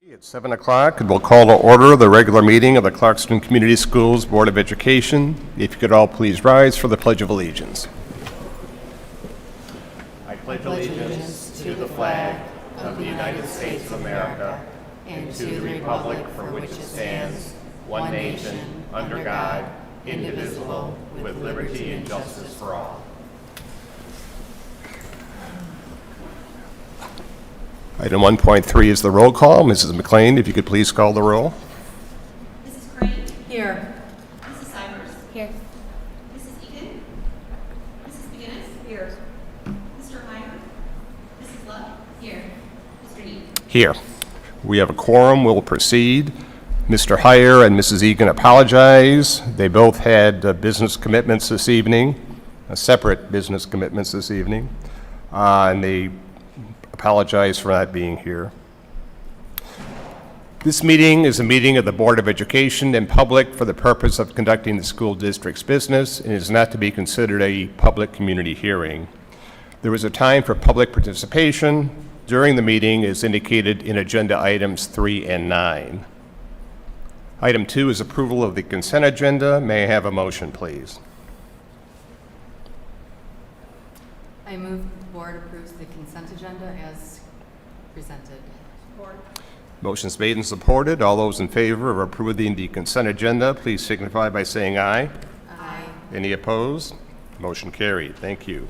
It's 7 o'clock, and we'll call to order the regular meeting of the Clarkston Community Schools Board of Education. If you could all please rise for the Pledge of Allegiance. I pledge allegiance to the flag of the United States of America and to the republic for which it stands, one nation, under God, indivisible, with liberty and justice for all. Item 1.3 is the roll call. Mrs. McLean, if you could please call the roll. Mrs. Crane? Here. Mrs. Cybers? Here. Mrs. Egan? Mrs. McGinnis? Here. Mr. Heyer? Mrs. Love? Here. Mr. Egan? Here. We have a quorum. We'll proceed. Mr. Heyer and Mrs. Egan apologize. They both had business commitments this evening, separate business commitments this evening, and they apologize for not being here. This meeting is a meeting of the Board of Education in public for the purpose of conducting the school district's business and is not to be considered a public community hearing. There is a time for public participation during the meeting as indicated in agenda items 3 and 9. Item 2 is approval of the consent agenda. May I have a motion, please? I move the board approves the consent agenda as presented. Support. Motion's made and supported. All those in favor of approving the consent agenda, please signify by saying aye. Aye. Any opposed? Motion carried. Thank you.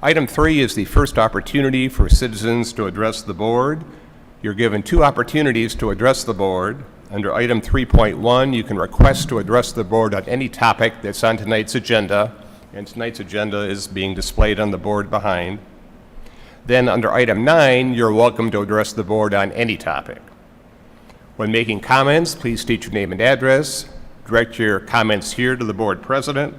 Item 3 is the first opportunity for citizens to address the board. You're given 2 opportunities to address the board. Under item 3.1, you can request to address the board on any topic that's on tonight's agenda, and tonight's agenda is being displayed on the board behind. Then under item 9, you're welcome to address the board on any topic. When making comments, please state your name and address. Direct your comments here to the board president.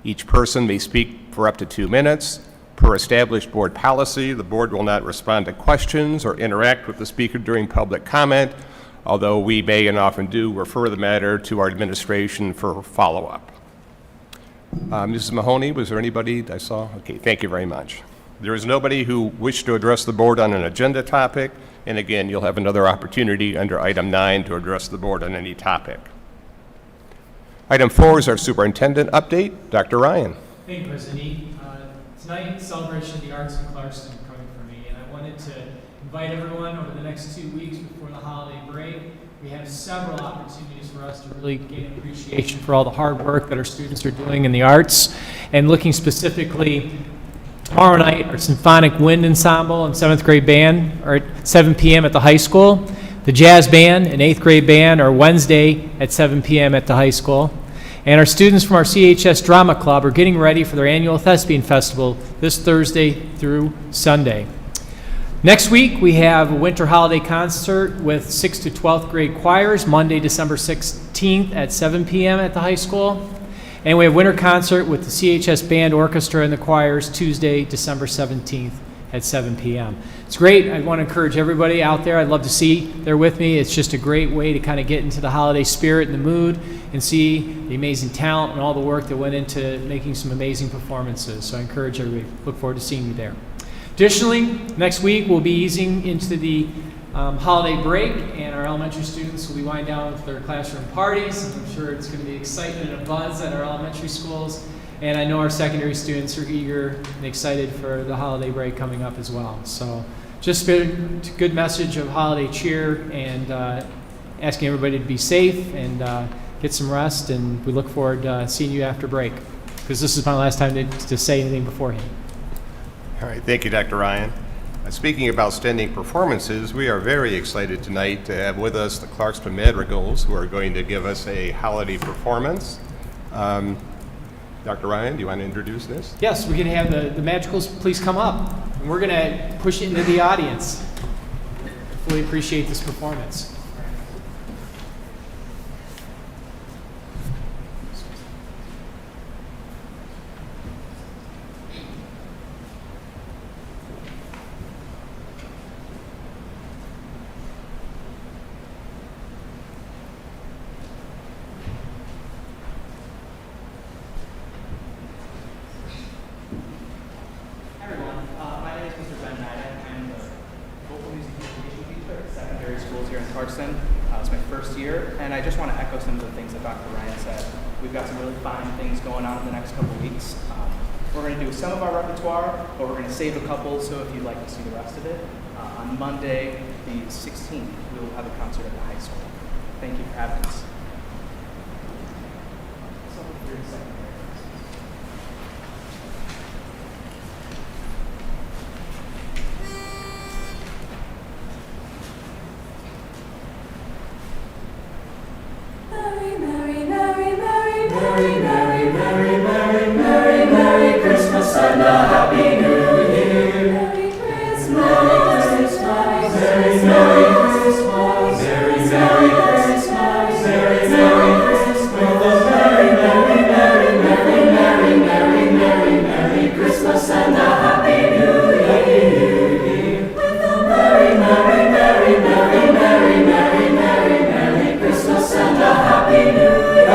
Each person may speak for up to 2 minutes. Per established board policy, the board will not respond to questions or interact with the speaker during public comment, although we may and often do refer the matter to our administration for follow-up. Mrs. Mahoney, was there anybody I saw? Okay, thank you very much. There is nobody who wished to address the board on an agenda topic, and again, you'll have another opportunity under item 9 to address the board on any topic. Item 4 is our superintendent update. Dr. Ryan. Thank you, President E. Tonight, celebration of the arts in Clarkston coming for me, and I wanted to invite everyone over the next 2 weeks before the holiday break. We have several opportunities for us to really gain appreciation for all the hard work that our students are doing in the arts. And looking specifically, tomorrow night, our Symphonic Wind Ensemble and 7th grade band are at 7 p.m. at the high school. The jazz band and 8th grade band are Wednesday at 7 p.m. at the high school. And our students from our CHS Drama Club are getting ready for their annual Thespian Festival this Thursday through Sunday. Next week, we have a winter holiday concert with 6th to 12th grade choirs, Monday, December 16th at 7 p.m. at the high school. And we have winter concert with the CHS Band Orchestra and the choirs, Tuesday, December 17th at 7 p.m. It's great. I want to encourage everybody out there. I'd love to see there with me. It's just a great way to kind of get into the holiday spirit and the mood and see the amazing talent and all the work that went into making some amazing performances. So I encourage everybody. Look forward to seeing you there. Additionally, next week we'll be easing into the holiday break, and our elementary students will be winding down with their classroom parties. And I'm sure it's going to be excitement and a buzz at our elementary schools. And I know our secondary students are eager and excited for the holiday break coming up as well. So just a good message of holiday cheer and asking everybody to be safe and get some rest. And we look forward to seeing you after break, because this is my last time to say anything beforehand. All right, thank you, Dr. Ryan. Speaking of outstanding performances, we are very excited tonight to have with us the Clarkston Madrigals, who are going to give us a holiday performance. Dr. Ryan, do you want to introduce this? Yes, we're going to have the Madrigals please come up, and we're going to push it into the audience. Really appreciate this performance. Clarkston. It's my first year, and I just want to echo some of the things that Dr. Ryan said. We've got some really fine things going on in the next couple weeks. We're going to do some of our repertoire, but we're going to save a couple, so if you'd like to see the rest of it, on Monday, the 16th, we will have a concert at the high school. Thank you for having us. Merry, merry, merry, merry, merry, merry, merry, merry, merry, merry Christmas and a Happy New Year. Merry Christmas, Merry Christmas, Merry, Merry Christmas, Merry, Merry Christmas, Merry, Merry Christmas, with a merry, merry, merry, merry, merry, merry, merry, merry Christmas and a Happy New Year. With a merry, merry, merry, merry, merry, merry, merry, merry Christmas and a Happy New Year.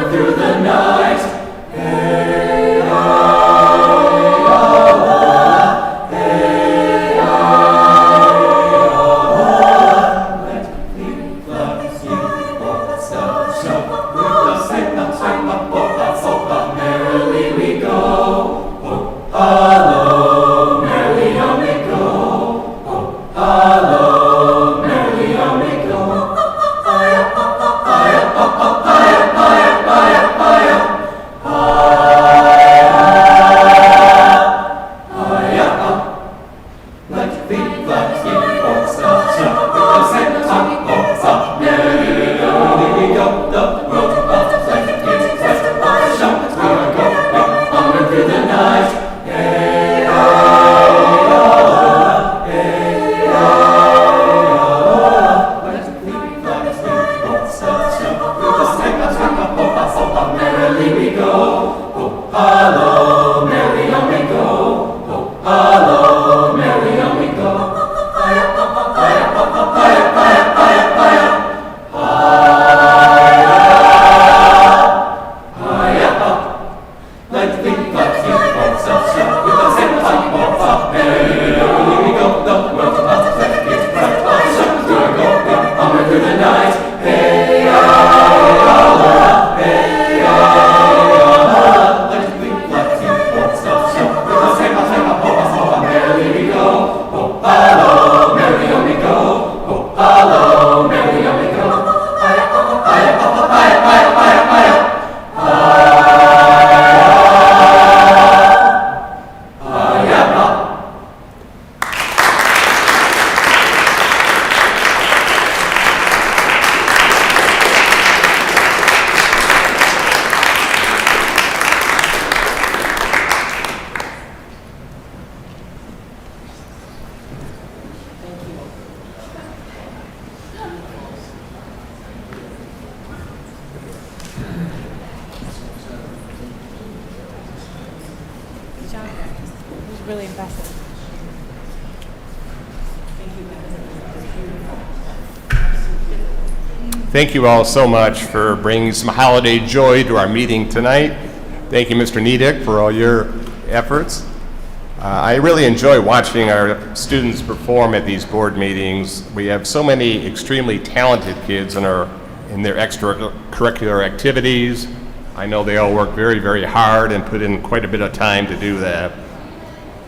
Through the night, hey, Nice job, guys. It was really impressive. Thank you all so much for bringing some holiday joy to our meeting tonight. Thank you, Mr. Nedick, for all your efforts. I really enjoy watching our students perform at these board meetings. We have so many extremely talented kids in their extracurricular activities. I know they all work very, very hard and put in quite a bit of time to do that.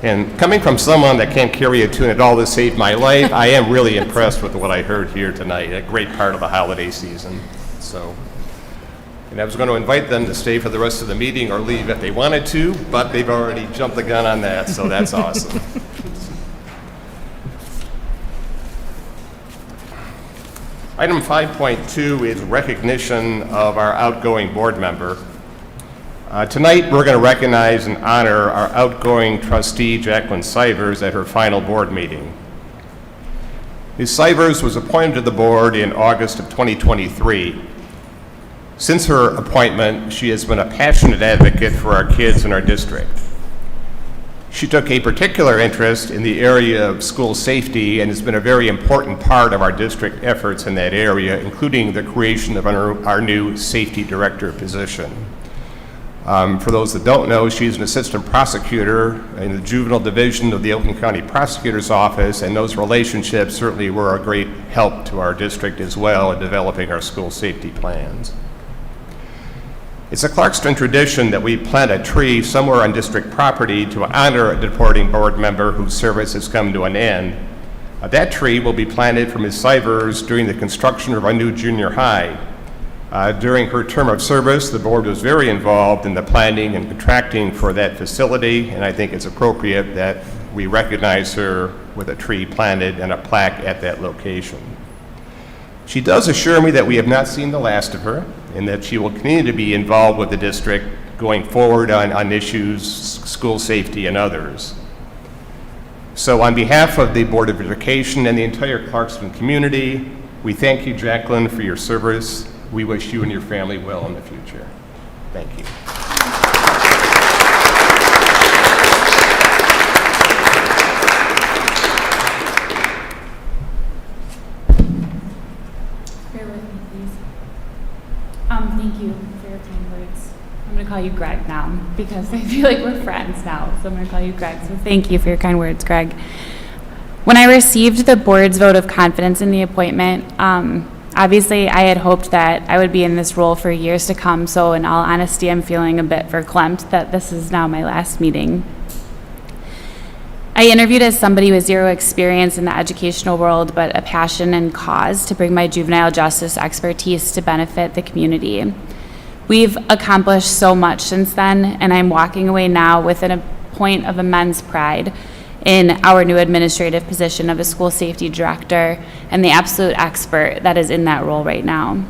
And coming from someone that can't carry a tune at all to save my life, I am really impressed with what I heard here tonight, a great part of the holiday season. And I was going to invite them to stay for the rest of the meeting or leave if they wanted to, but they've already jumped the gun on that, so that's awesome. Item 5.2 is recognition of our outgoing board member. Tonight, we're going to recognize and honor our outgoing trustee, Jacqueline Sivers, at her final board meeting. Ms. Sivers was appointed to the board in August of 2023. Since her appointment, she has been a passionate advocate for our kids in our district. She took a particular interest in the area of school safety and has been a very important part of our district efforts in that area, including the creation of our new safety director position. For those that don't know, she's an assistant prosecutor in the juvenile division of the Oakland County Prosecutor's Office, and those relationships certainly were a great help to our district as well in developing our school safety plans. It's a Clarkston tradition that we plant a tree somewhere on district property to honor a departing board member whose service has come to an end. That tree will be planted for Ms. Sivers during the construction of our new junior high. During her term of service, the board was very involved in the planning and contracting for that facility, and I think it's appropriate that we recognize her with a tree planted and a plaque at that location. She does assure me that we have not seen the last of her and that she will continue to be involved with the district going forward on issues, school safety, and others. So on behalf of the Board of Education and the entire Clarkston community, we thank you, Jacqueline, for your service. We wish you and your family well in the future. Thank you. Bear with me, please. Thank you for your kind words. I'm going to call you Greg now because I feel like we're friends now. So I'm going to call you Greg. So thank you for your kind words, Greg. When I received the board's vote of confidence in the appointment, obviously I had hoped that I would be in this role for years to come. So in all honesty, I'm feeling a bit verklempt that this is now my last meeting. I interviewed as somebody with zero experience in the educational world, but a passion and cause to bring my juvenile justice expertise to benefit the community. We've accomplished so much since then, and I'm walking away now with a point of immense pride in our new administrative position of a school safety director and the absolute expert that is in that role right now.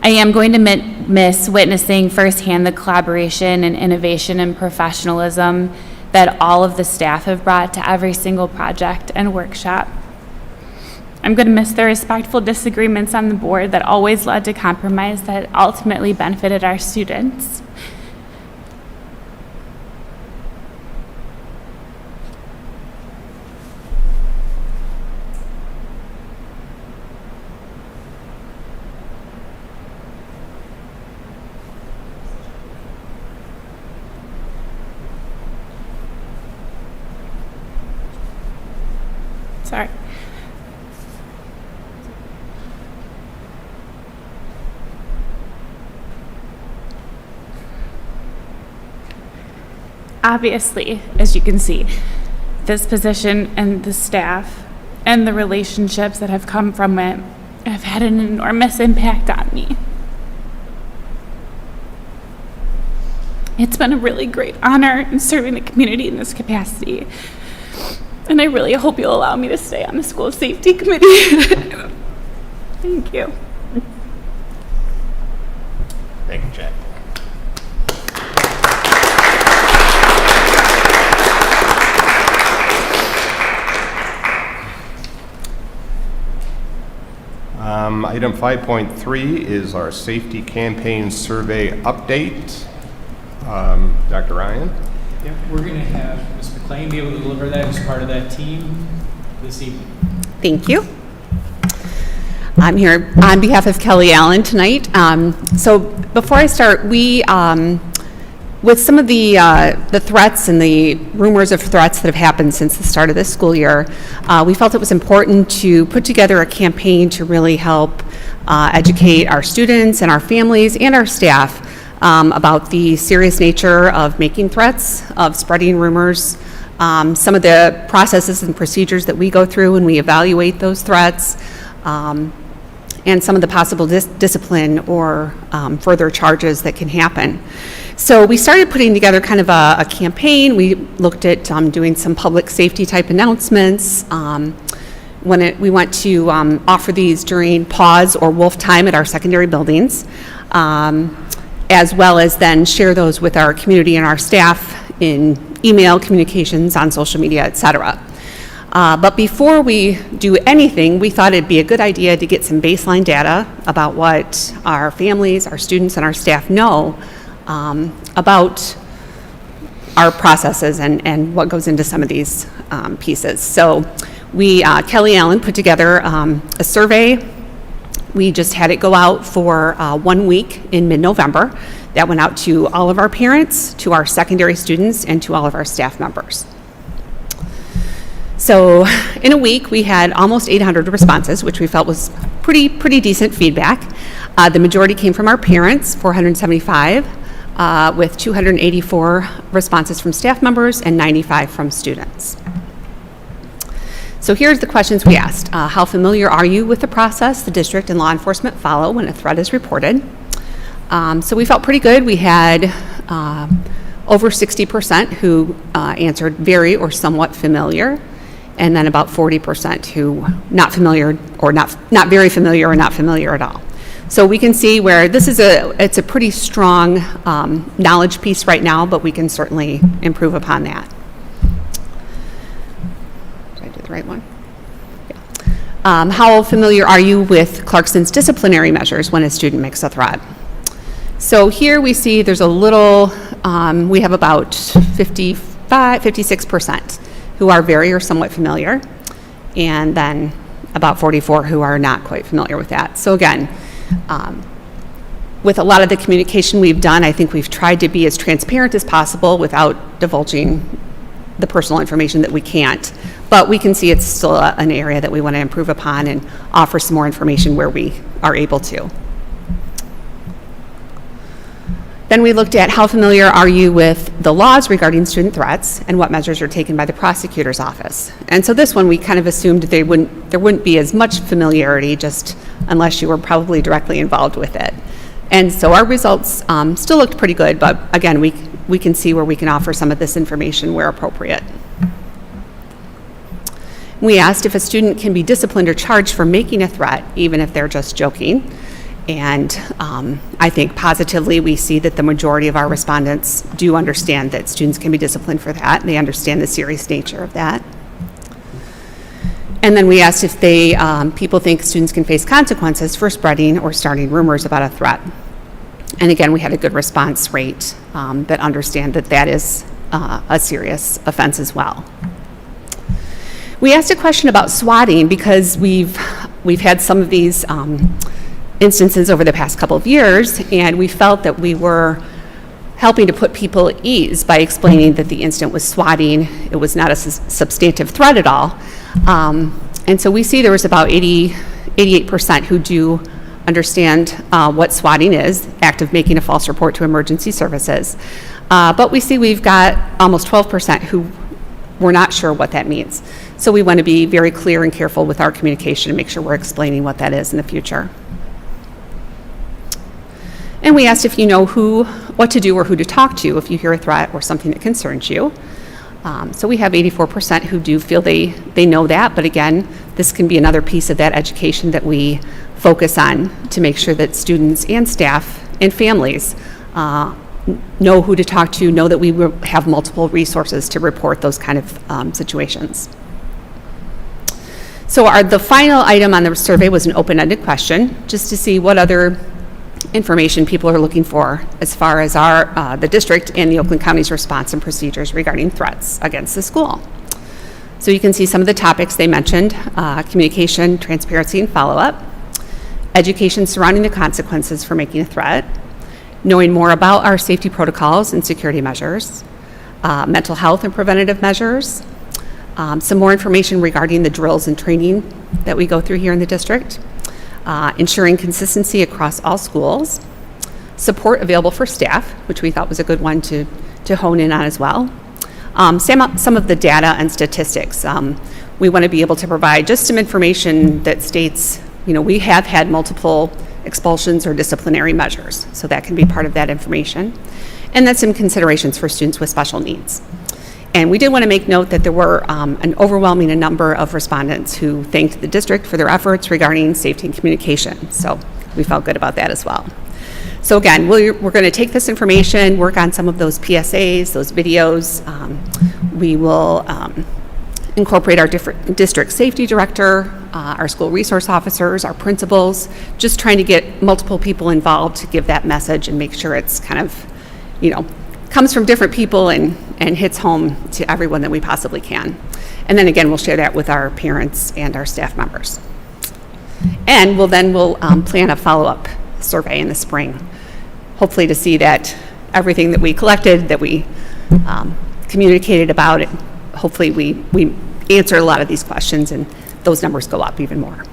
I am going to miss witnessing firsthand the collaboration and innovation and professionalism that all of the staff have brought to every single project and workshop. I'm going to miss the respectful disagreements on the board that always led to compromise that ultimately benefited our students. Sorry. Obviously, as you can see, this position and the staff and the relationships that have come from it have had an enormous impact on me. It's been a really great honor in serving the community in this capacity. And I really hope you'll allow me to stay on the school safety committee. Thank you. Thank you, Jack. Item 5.3 is our safety campaign survey update. Dr. Ryan? Yeah. Clay be able to deliver that as part of that team this evening. Thank you. I'm here on behalf of Kelly Allen tonight. So before I start, we, with some of the threats and the rumors of threats that have happened since the start of this school year, we felt it was important to put together a campaign to really help educate our students and our families and our staff about the serious nature of making threats, of spreading rumors, some of the processes and procedures that we go through when we evaluate those threats, and some of the possible discipline or further charges that can happen. So we started putting together kind of a campaign. We looked at doing some public safety type announcements. We went to offer these during pause or wolf time at our secondary buildings, as well as then share those with our community and our staff in email communications, on social media, et cetera. But before we do anything, we thought it'd be a good idea to get some baseline data about what our families, our students, and our staff know about our processes and what goes into some of these pieces. So Kelly Allen put together a survey. We just had it go out for 1 week in mid-November. That went out to all of our parents, to our secondary students, and to all of our staff members. So in a week, we had almost 800 responses, which we felt was pretty decent feedback. The majority came from our parents, 475, with 284 responses from staff members and 95 from students. So here's the questions we asked. How familiar are you with the process the district and law enforcement follow when a threat is reported? So we felt pretty good. We had over 60% who answered very or somewhat familiar, and then about 40% who not familiar or not very familiar or not familiar at all. So we can see where this is it's a pretty strong knowledge piece right now, but we can certainly improve upon that. Did I do the right one? Yeah. How familiar are you with Clarkston's disciplinary measures when a student makes a threat? So here we see there's a little, we have about 56% who are very or somewhat familiar, and then about 44 who are not quite familiar with that. So again, with a lot of the communication we've done, I think we've tried to be as transparent as possible without divulging the personal information that we can't. But we can see it's still an area that we want to improve upon and offer some more information where we are able to. Then we looked at how familiar are you with the laws regarding student threats and what measures are taken by the prosecutor's office. And so this one we kind of assumed there wouldn't be as much familiarity, just unless you were probably directly involved with it. And so our results still looked pretty good, but again, we can see where we can offer some of this information where appropriate. We asked if a student can be disciplined or charged for making a threat, even if they're just joking. And I think positively we see that the majority of our respondents do understand that students can be disciplined for that, and they understand the serious nature of that. And then we asked if people think students can face consequences for spreading or starting rumors about a threat. And again, we had a good response rate that understand that that is a serious offense as well. We asked a question about swatting because we've had some of these instances over the past couple of years, and we felt that we were helping to put people at ease by explaining that the incident was swatting. It was not a substantive threat at all. And so we see there was about 88% who do understand what swatting is, act of making a false report to emergency services. But we see we've got almost 12% who were not sure what that means. So we want to be very clear and careful with our communication and make sure we're explaining what that is in the future. And we asked if you know what to do or who to talk to if you hear a threat or something that concerns you. So we have 84% who do feel they know that, but again, this can be another piece of that education that we focus on to make sure that students and staff and families know who to talk to, know that we will have multiple resources to report those kind of situations. So the final item on the survey was an open-ended question, just to see what other information people are looking for as far as the district and the Oakland County's response and procedures regarding threats against the school. So you can see some of the topics they mentioned: communication, transparency, and follow-up, education surrounding the consequences for making a threat, knowing more about our safety protocols and security measures, mental health and preventative measures, some more information regarding the drills and training that we go through here in the district, ensuring consistency across all schools, support available for staff, which we thought was a good one to hone in on as well. Some of the data and statistics. We want to be able to provide just some information that states, we have had multiple expulsions or disciplinary measures, so that can be part of that information. And then some considerations for students with special needs. And we did want to make note that there were an overwhelming number of respondents who thanked the district for their efforts regarding safety and communication. So we felt good about that as well. So again, we're going to take this information, work on some of those PSAs, those videos. We will incorporate our different district safety director, our school resource officers, our principals, just trying to get multiple people involved to give that message and make sure it's kind of, comes from different people and hits home to everyone that we possibly can. And then again, we'll share that with our parents and our staff members. And we'll plan a follow-up survey in the spring, hopefully to see that everything that we collected, that we communicated about it, hopefully we answer a lot of these questions and those numbers go up even more.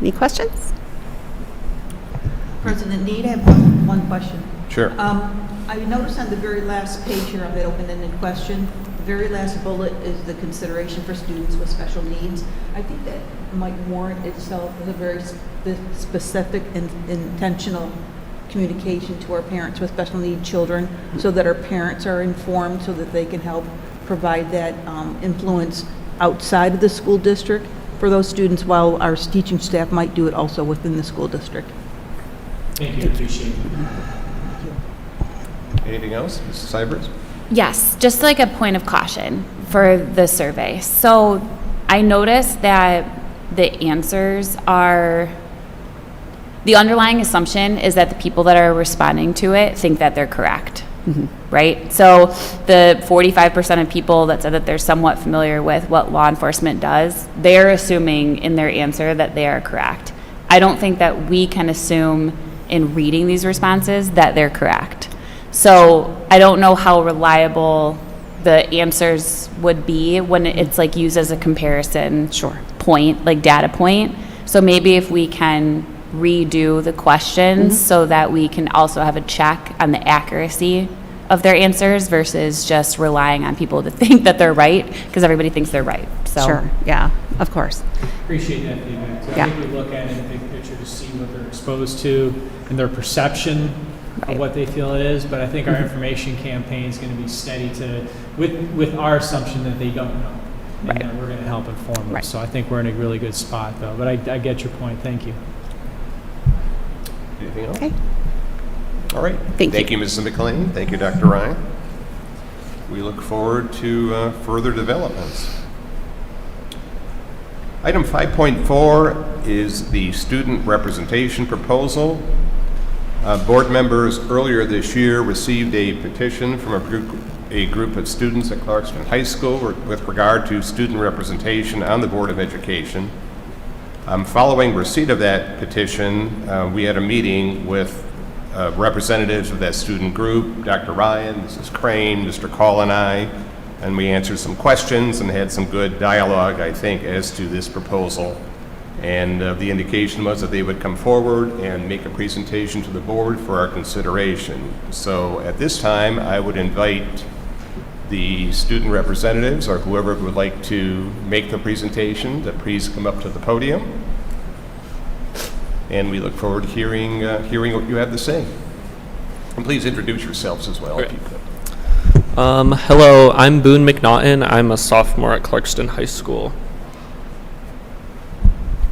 Any questions? President Need, I have one question. Sure. I noticed on the very last page here of that open-ended question, the very last bullet is the consideration for students with special needs. I think that might warrant itself as a very specific and intentional communication to our parents with special need children, so that our parents are informed, so that they can help provide that influence outside of the school district for those students, while our teaching staff might do it also within the school district. Thank you, appreciate it. Anything else, Mrs. Cybers? Yes, just like a point of caution for the survey. So I noticed that the answers are, the underlying assumption is that the people that are responding to it think that they're correct, right? So the 45% of people that said that they're somewhat familiar with what law enforcement does, they're assuming in their answer that they are correct. I don't think that we can assume in reading these responses that they're correct. So I don't know how reliable the answers would be when it's like used as a comparison point, like data point. So maybe if we can redo the questions so that we can also have a check on the accuracy of their answers versus just relying on people to think that they're right, because everybody thinks they're right. So Sure, yeah, of course. Appreciate that feedback. So Yeah. I think we look at it in the big picture to see what they're exposed to and their perception of what they feel it is. But I think our information campaign is going to be steady with our assumption that they don't know. And that we're going to help inform them. So I think we're in a really good spot, though. But I get your point. Thank you. Anything else? Okay. All right. Thank you, Mrs. McLean. Thank you, Dr. Ryan. We look forward to further developments. Item 5.4 is the student representation proposal. Board members earlier this year received a petition from a group of students at Clarkston High School with regard to student representation on the Board of Education. Following receipt of that petition, we had a meeting with representatives of that student group, Dr. Ryan, Mrs. Crane, Mr. Call, and we answered some questions and had some good dialogue, I think, as to this proposal. And the indication was that they would come forward and make a presentation to the board for our consideration. So at this time, I would invite the student representatives or whoever would like to make the presentation to please come up to the podium. And we look forward to hearing what you have to say. And please introduce yourselves as well, if you could. Hello, I'm Boone McNaughton. I'm a sophomore at Clarkston High School.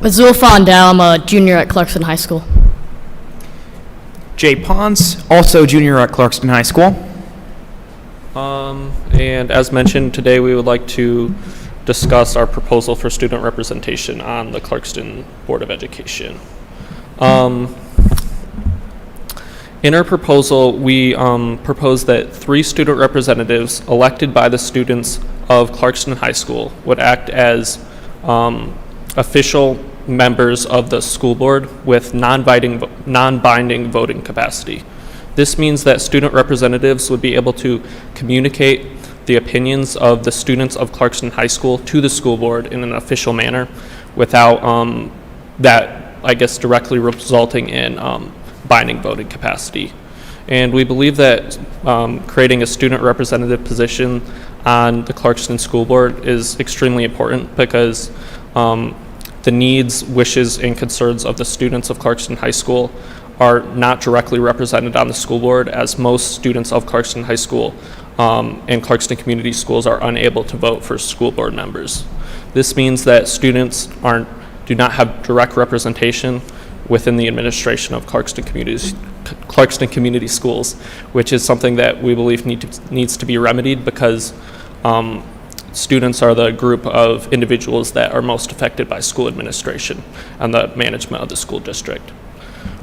Azul Fondell, I'm a junior at Clarkston High School. Jay Pons, also junior at Clarkston High School. And as mentioned, today we would like to discuss our proposal for student representation on the Clarkston Board of Education. In our proposal, we propose that 3 student representatives elected by the students of Clarkston High School would act as official members of the school board with non-binding voting capacity. This means that student representatives would be able to communicate the opinions of the students of Clarkston High School to the school board in an official manner without that, I guess, directly resulting in binding voting capacity. And we believe that creating a student representative position on the Clarkston School Board is extremely important because the needs, wishes, and concerns of the students of Clarkston High School are not directly represented on the school board, as most students of Clarkston High School and Clarkston Community Schools are unable to vote for school board members. This means that students do not have direct representation within the administration of Clarkston Community Schools, which is something that we believe needs to be remedied because students are the group of individuals that are most affected by school administration and the management of the school district.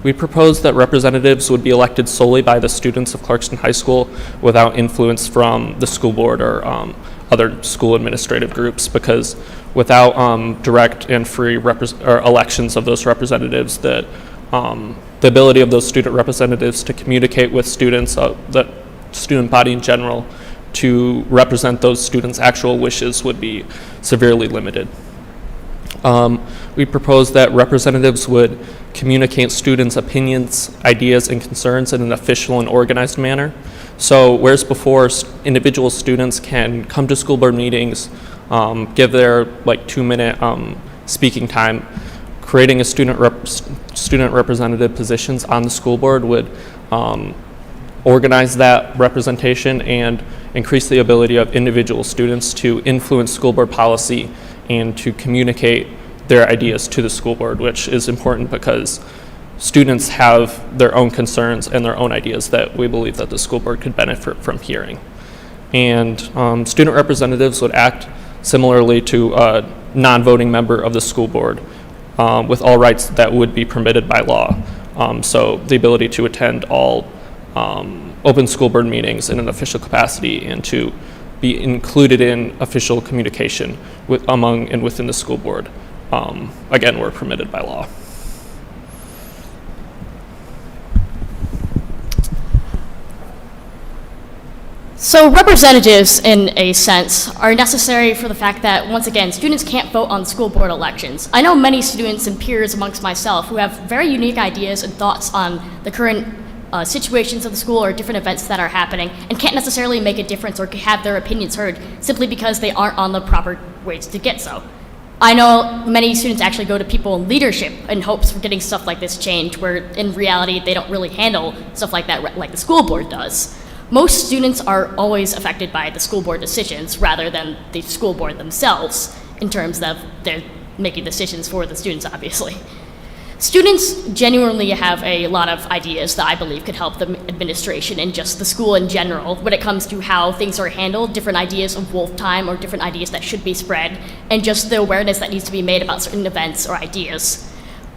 We propose that representatives would be elected solely by the students of Clarkston High School without influence from the school board or other school administrative groups, because without direct and free elections of those representatives, the ability of those student representatives to communicate with students, the student body in general, to represent those students' actual wishes would be severely limited. We propose that representatives would communicate students' opinions, ideas, and concerns in an official and organized manner. So whereas before individual students can come to school board meetings, give their 2-minute speaking time, creating a student representative positions on the school board would organize that representation and increase the ability of individual students to influence school board policy and to communicate their ideas to the school board, which is important because students have their own concerns and their own ideas that we believe that the school board could benefit from hearing. And student representatives would act similarly to a non-voting member of the school board with all rights that would be permitted by law. So the ability to attend all open school board meetings in an official capacity and to be included in official communication among and within the school board. Again, we're permitted by law. So representatives, in a sense, are necessary for the fact that, once again, students can't vote on school board elections. I know many students and peers amongst myself who have very unique ideas and thoughts on the current situations of the school or different events that are happening and can't necessarily make a difference or have their opinions heard simply because they aren't on the proper ways to get so. I know many students actually go to people in leadership in hopes for getting stuff like this changed, where in reality they don't really handle stuff like that like the school board does. Most students are always affected by the school board decisions rather than the school board themselves in terms of they're making decisions for the students, obviously. Students genuinely have a lot of ideas that I believe could help the administration and just the school in general when it comes to how things are handled, different ideas of wolf time or different ideas that should be spread, and just the awareness that needs to be made about certain events or ideas.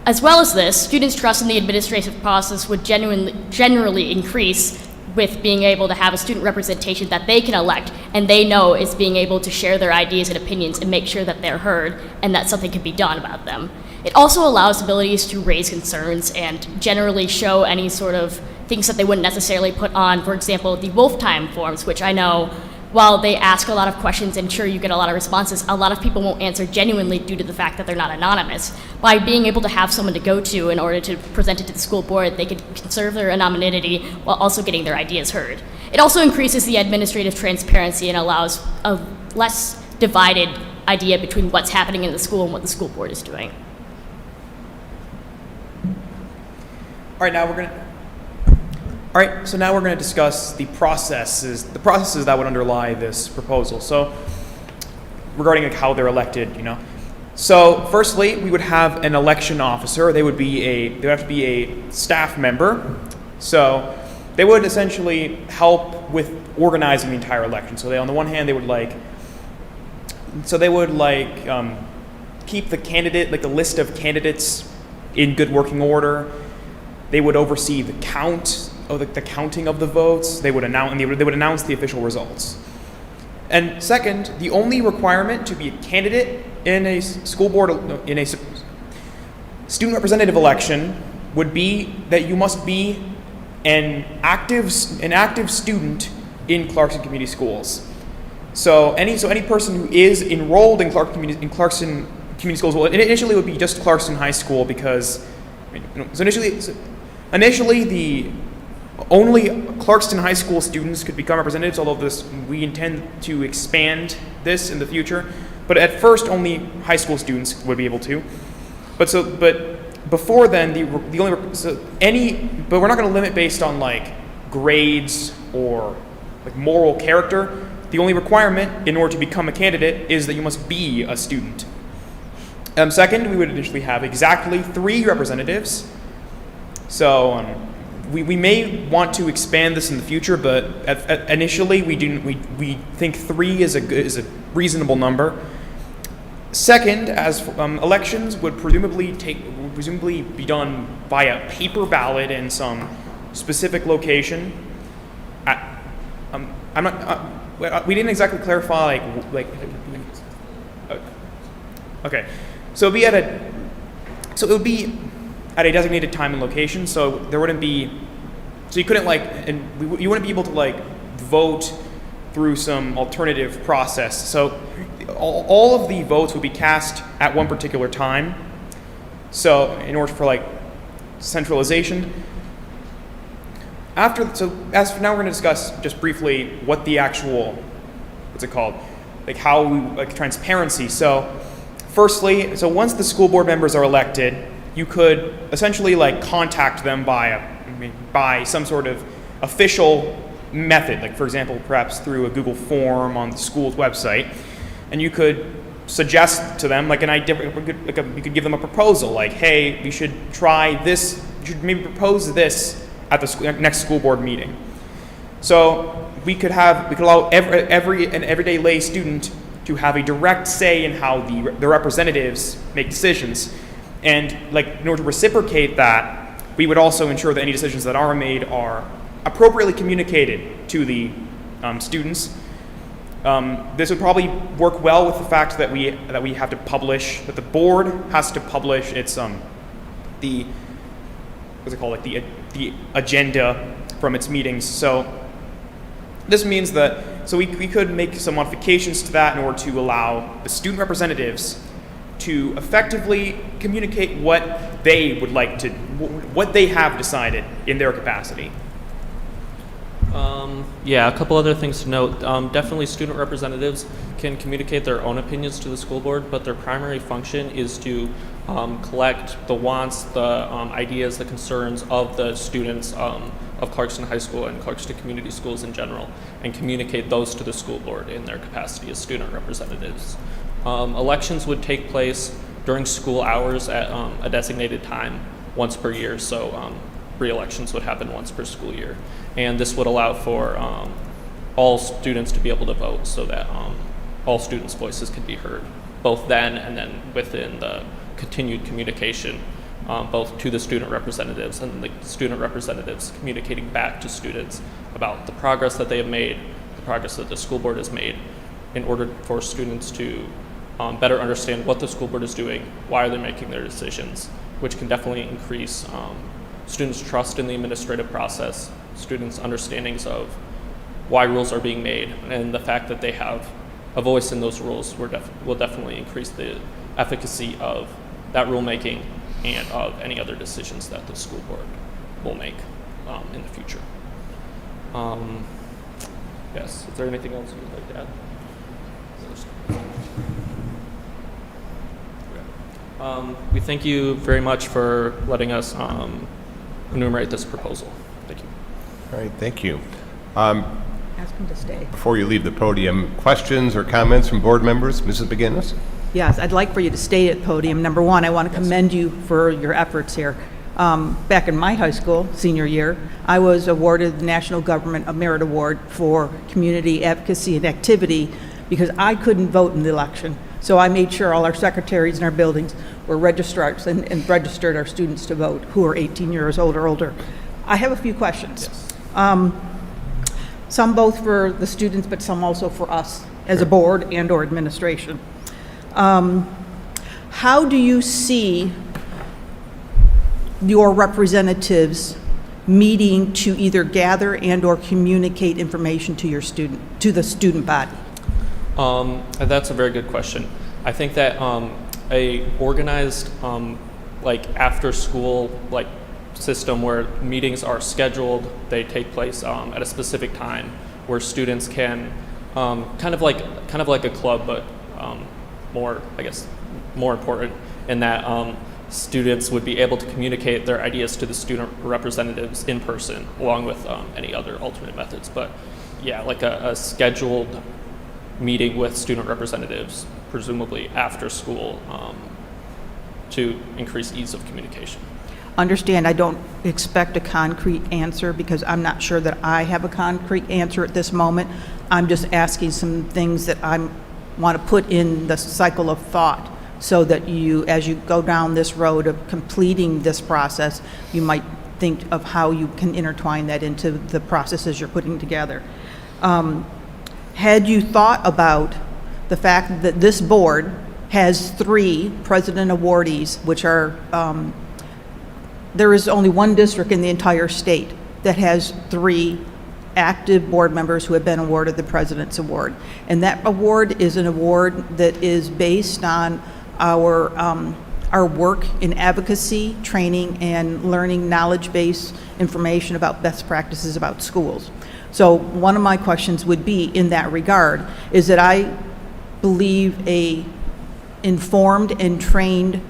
As well as this, students' trust in the administrative process would generally increase with being able to have a student representation that they can elect and they know is being able to share their ideas and opinions and make sure that they're heard and that something can be done about them. It also allows abilities to raise concerns and generally show any sort of things that they wouldn't necessarily put on, for example, the wolf time forms, which I know while they ask a lot of questions and sure you get a lot of responses, a lot of people won't answer genuinely due to the fact that they're not anonymous. By being able to have someone to go to in order to present it to the school board, they could conserve their anonymity while also getting their ideas heard. It also increases the administrative transparency and allows a less divided idea between what's happening in the school and what the school board is doing. All right, so now we're going to discuss the processes that would underlie this proposal. So, regarding like how they're elected, So, firstly, we would have an election officer. They would have to be a staff member. So, they would essentially help with organizing the entire election. So, on the one hand, they would keep the candidate, like the list of candidates, in good working order. They would oversee the count the counting of the votes. They would announce the official results. And second, the only requirement to be a candidate in a school board, in a student representative election, would be that you must be an active student in Clarkston Community Schools. So any person who is enrolled in Clarkston Community Schools, well, initially it would be just Clarkston High School because, initially the only Clarkston High School students could become representatives, although we intend to expand this in the future. But at first, only high school students would be able to. But before then, but we're not going to limit based on like grades or like moral character. The only requirement in order to become a candidate is that you must be a student. Second, we would initially have exactly 3 representatives. So we may want to expand this in the future, but initially we think 3 is a reasonable number. Second, as elections would presumably be done via paper ballot in some specific location. We didn't exactly clarify okay. So it would be at a designated time and location. So there wouldn't be. So you couldn't you wouldn't be able to vote through some alternative process. So all of the votes would be cast at one particular time. So in order for centralization. As for now, we're going to discuss just briefly what the actual, transparency. So firstly, once the school board members are elected, you could essentially contact them by some sort of official method, for example, perhaps through a Google form on the school's website, and you could suggest to them an idea. You could give them a proposal, hey, we should try this. You should maybe propose this at the next school board meeting. So we could allow an everyday lay student to have a direct say in how the representatives make decisions. And in order to reciprocate that, we would also ensure that any decisions that are made are appropriately communicated to the students. This would probably work well with the fact that we have to publish, that the board has to publish its the agenda from its meetings. So this means that we could make some modifications to that in order to allow the student representatives to effectively communicate what they would what they have decided in their capacity. Yeah, a couple other things to note. Definitely student representatives can communicate their own opinions to the school board, but their primary function is to collect the wants, the ideas, the concerns of the students of Clarkston High School and Clarkston Community Schools in general, and communicate those to the school board in their capacity as student representatives. Elections would take place during school hours at a designated time once per year, so re-elections would happen once per school year. And this would allow for all students to be able to vote so that all students' voices can be heard, both then and then within the continued communication, both to the student representatives and the student representatives communicating back to students about the progress that they have made, the progress that the school board has made, in order for students to better understand what the school board is doing, why they're making their decisions, which can definitely increase students' trust in the administrative process, students' understandings of why rules are being made, and the fact that they have a voice in those rules will definitely increase the efficacy of that rulemaking and of any other decisions that the school board will make in the future. Yes, is there anything else you'd like to add? We thank you very much for letting us enumerate this proposal. Thank you. All right, thank you. Ask him to stay. Before you leave the podium, questions or comments from board members? Mrs. McGinnis? Yes, I'd like for you to stay at podium. Number one, I want to commend you for your efforts here. Back in my high school, senior year, I was awarded the National Government Merit Award for community advocacy and activity because I couldn't vote in the election. So I made sure all our secretaries in our buildings were registrars and registered our students to vote who are 18 years old or older. I have a few questions. Yes. Some both for the students, but some also for us as a board and/or administration. How do you see your representatives meeting to either gather and/or communicate information to to the student body? That's a very good question. I think that a organized like after school like system where meetings are scheduled, they take place at a specific time where students can kind of like a club, but more, I guess, more important in that students would be able to communicate their ideas to the student representatives in person, along with any other alternate methods. But yeah, like a scheduled meeting with student representatives, presumably after school, to increase ease of communication. Understand, I don't expect a concrete answer because I'm not sure that I have a concrete answer at this moment. I'm just asking some things that I want to put in the cycle of thought so that you, as you go down this road of completing this process, you might think of how you can intertwine that into the processes you're putting together. Had you thought about the fact that this board has 3 president awardees, which are there is only one district in the entire state that has 3 active board members who have been awarded the President's Award. And that award is an award that is based on our work in advocacy, training, and learning knowledge-based information about best practices about schools. So one of my questions would be in that regard is that I believe a informed and trained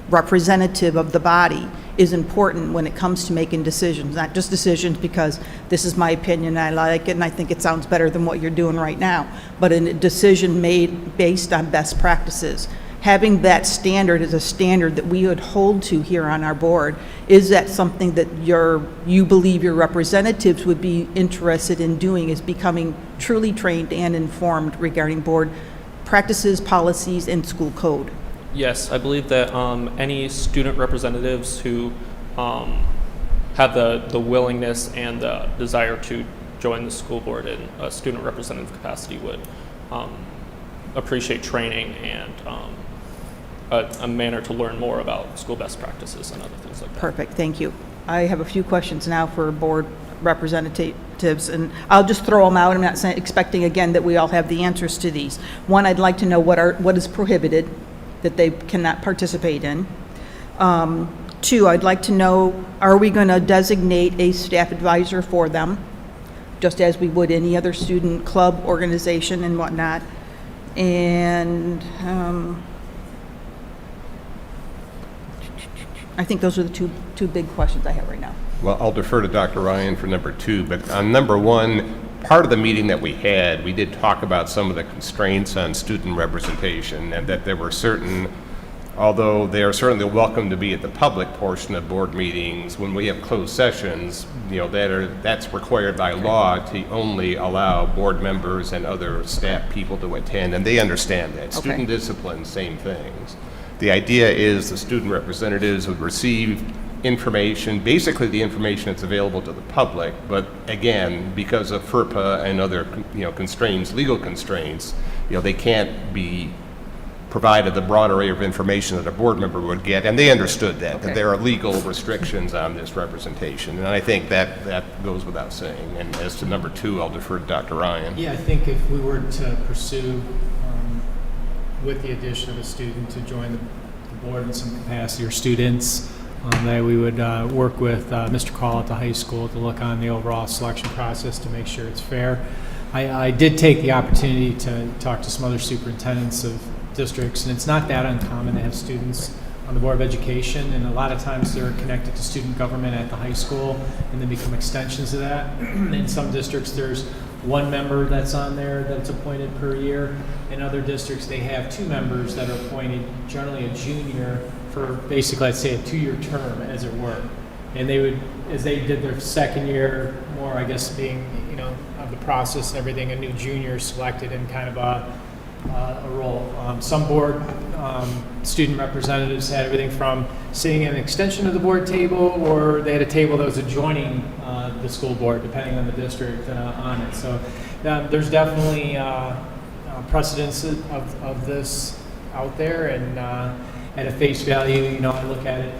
representative of the body is important when it comes to making decisions, not just decisions because this is my opinion and I like it and I think it sounds better than what you're doing right now, but a decision made based on best practices. Having that standard as a standard that we would hold to here on our board, is that something that you believe your representatives would be interested in doing, is becoming truly trained and informed regarding board practices, policies, and school code? Yes, I believe that any student representatives who have the willingness and the desire to join the school board in a student representative capacity would appreciate training and a manner to learn more about school best practices and other things like that. Perfect, thank you. I have a few questions now for board representatives, and I'll just throw them out. I'm not expecting, again, that we all have the answers to these. One, I'd like to know what is prohibited that they cannot participate in. 2, I'd like to know, are we going to designate a staff advisor for them, just as we would any other student club, organization, and whatnot? And I think those are the two big questions I have right now. Well, I'll defer to Dr. Ryan for number 2, but on number 1, part of the meeting that we had, we did talk about some of the constraints on student representation, and that there were certain, although they are certainly welcome to be at the public portion of board meetings, when we have closed sessions, that's required by law to only allow board members and other staff people to attend, and they understand that. Okay. Student discipline, same things. The idea is the student representatives would receive information, basically the information that's available to the public, but again, because of FERPA and other constraints, legal constraints, they can't be provided the broad array of information that a board member would get, and they understood that, that there are legal restrictions on this representation, and I think that goes without saying. And as to number 2, I'll defer to Dr. Ryan. Yeah, I think if we were to pursue, with the addition of a student to join the board in some capacity, or students, that we would work with Mr. Call at the high school to look on the overall selection process to make sure it's fair. I did take the opportunity to talk to some other superintendents of districts, and it's not that uncommon to have students on the Board of Education, and a lot of times they're connected to student government at the high school and then become extensions of that. In some districts, there's one member that's on there that's appointed per year. In other districts, they have 2 members that are appointed, generally a junior, for basically, I'd say, a 2-year term, as it were. And they would, as they did their second year, more, I guess, being, of the process and everything, a new junior is selected in kind of a role. Some board student representatives had everything from sitting in an extension of the board table, or they had a table that was adjoining the school board, depending on the district on it. So there's definitely precedence of this out there, and at a face value, you know, I look at it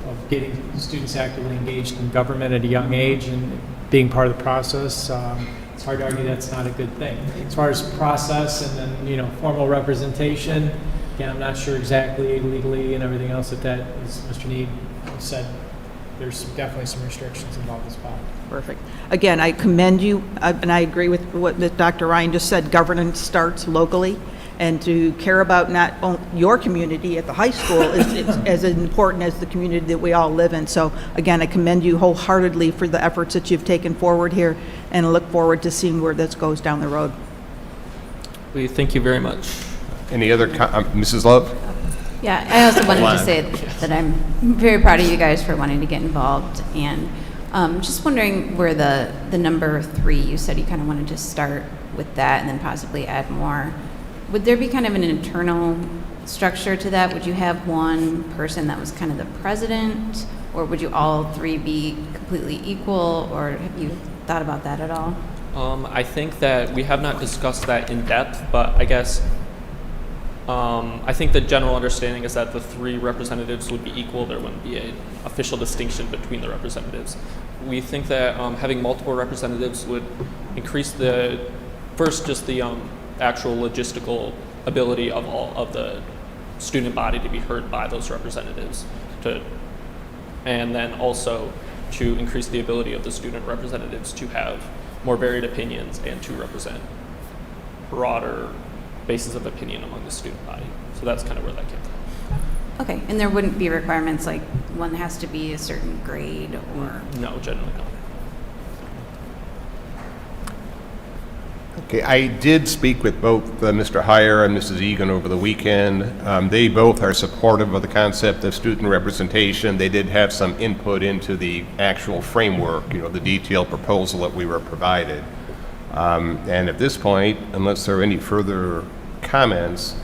of getting students actively engaged in government at a young age and being part of the process. It's hard to argue that's not a good thing. As far as process and then, you know, formal representation, again, I'm not sure exactly legally and everything else that as Mr. Need said, there's definitely some restrictions involved as well. Perfect. Again, I commend you, and I agree with what Dr. Ryan just said. Governance starts locally, and to care about not only your community at the high school is as important as the community that we all live in. So again, I commend you wholeheartedly for the efforts that you've taken forward here, and I look forward to seeing where this goes down the road. We thank you very much. Any other, Mrs. Love? Yeah, I also wanted to say that I'm very proud of you guys for wanting to get involved, and just wondering where the number 3, you said you kind of wanted to start with that and then possibly add more. Would there be kind of an internal structure to that? Would you have one person that was kind of the president, or would you all 3 be completely equal, or have you thought about that at all? I think that we have not discussed that in depth, but I guess I think the general understanding is that the 3 representatives would be equal. There wouldn't be an official distinction between the representatives. We think that having multiple representatives would increase just the actual logistical ability of all of the student body to be heard by those representatives, and then also to increase the ability of the student representatives to have more varied opinions and to represent broader bases of opinion among the student body. So that's kind of where that came from. Okay, and there wouldn't be requirements like one has to be a certain grade or? No, generally not. Okay, I did speak with both Mr. Heyer and Mrs. Egan over the weekend. They both are supportive of the concept of student representation. They did have some input into the actual framework, you know, the detailed proposal that we were provided. And at this point, unless there are any further comments,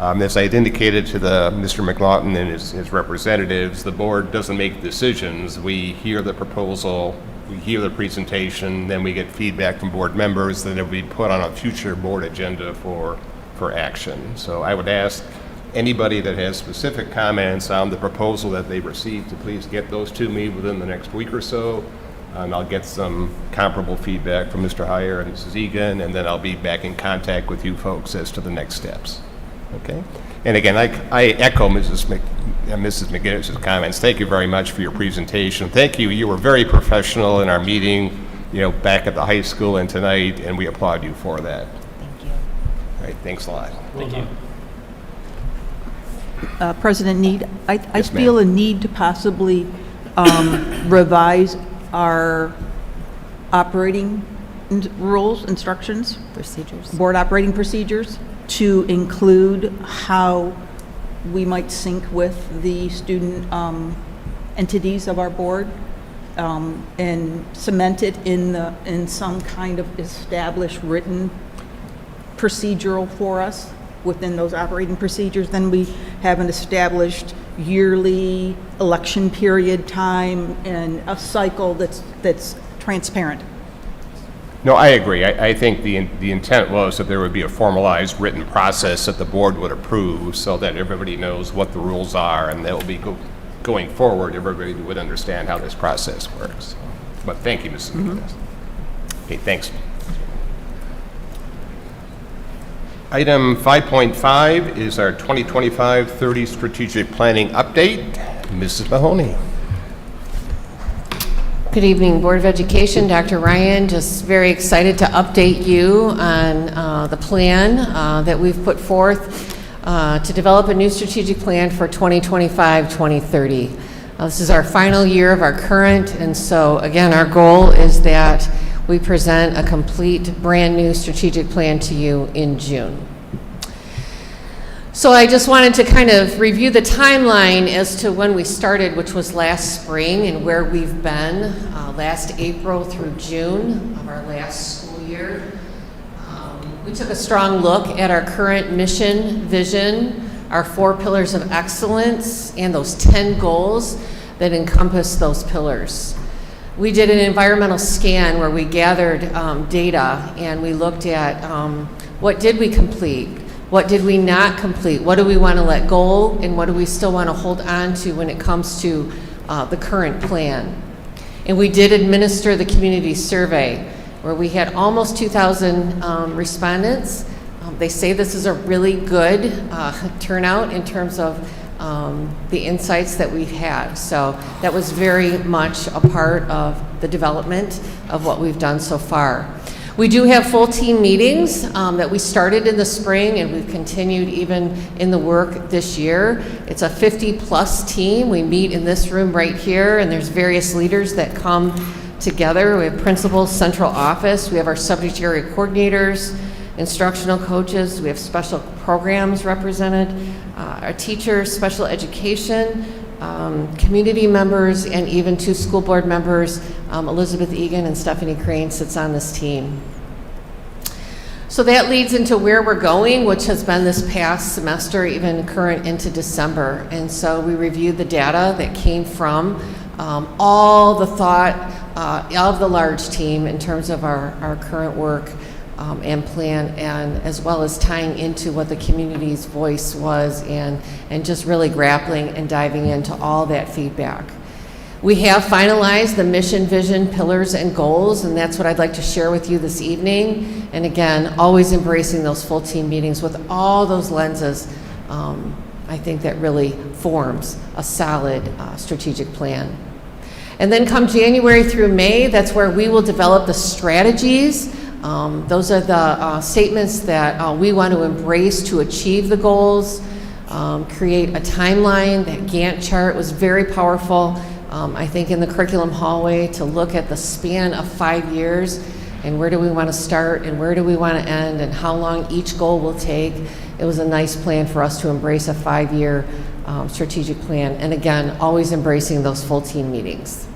as I had indicated to Mr. McLaughlin and his representatives, the board doesn't make decisions. We hear the proposal, we hear the presentation, then we get feedback from board members, then it will be put on a future board agenda for action. So I would ask anybody that has specific comments on the proposal that they received to please get those to me within the next week or so. And I'll get some comparable feedback from Mr. Heyer and Mrs. Egan, and then I'll be back in contact with you folks as to the next steps. Okay? And again, I echo Mrs. McGinnis's comments. Thank you very much for your presentation. Thank you. You were very professional in our meeting, you know, back at the high school and tonight, and we applaud you for that. Thank you. All right, thanks a lot. Thank you. President Need, I Yes, ma'am. feel a need to possibly revise our operating rules, instructions, Procedures. board operating procedures, to include how we might sync with the student entities of our board, and cement it in some kind of established written procedural for us within those operating procedures. Then we have an established yearly election period time and a cycle that's transparent. No, I agree. I think the intent was that there would be a formalized written process that the board would approve so that everybody knows what the rules are, and that will be going forward, everybody would understand how this process works. But thank you, Mrs. McGinnis. Okay, thanks. Item 5.5 is our 2025-30 strategic planning update. Mrs. Mahoney. Good evening, Board of Education. Dr. Ryan, just very excited to update you on the plan that we've put forth to develop a new strategic plan for 2025-2030. This is our final year of our current, and so again, our goal is that we present a complete, brand new strategic plan to you in June. So I just wanted to kind of review the timeline as to when we started, which was last spring, and where we've been last April through June of our last school year. We took a strong look at our current mission, vision, our 4 pillars of excellence, and those 10 goals that encompass those pillars. We did an environmental scan where we gathered data and we looked at what did we complete, what did we not complete, what do we want to let go, and what do we still want to hold on to when it comes to the current plan. And we did administer the community survey where we had almost 2,000 respondents. They say this is a really good turnout in terms of the insights that we've had. So that was very much a part of the development of what we've done so far. We do have full team meetings that we started in the spring and we've continued even in the work this year. It's a 50+ team. We meet in this room right here and there's various leaders that come together. We have principals, central office, we have our subject area coordinators, instructional coaches, we have special programs represented, our teachers, special education, community members, and even 2 school board members, Elizabeth Egan and Stephanie Crane sits on this team. So that leads into where we're going, which has been this past semester, even current into December. And so we reviewed the data that came from all the thought of the large team in terms of our current work and plan, and as well as tying into what the community's voice was and just really grappling and diving into all that feedback. We have finalized the mission, vision, pillars, and goals, and that's what I'd like to share with you this evening. And again, always embracing those full team meetings with all those lenses. I think that really forms a solid strategic plan. And then come January through May, that's where we will develop the strategies. Those are the statements that we want to embrace to achieve the goals, create a timeline. That Gantt chart was very powerful, I think, in the curriculum hallway to look at the span of 5 years and where do we want to start and where do we want to end and how long each goal will take. It was a nice plan for us to embrace a 5-year strategic plan, and again, always embracing those full team meetings.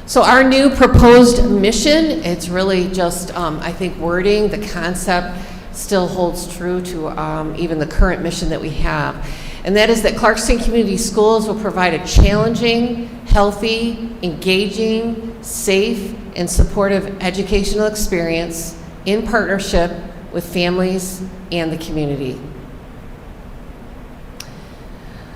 So our new proposed mission, it's really just, I think, wording. The concept still holds true to even the current mission that we have. And that is that Clarkston Community Schools will provide a challenging, healthy, engaging, safe, and supportive educational experience in partnership with families and the community.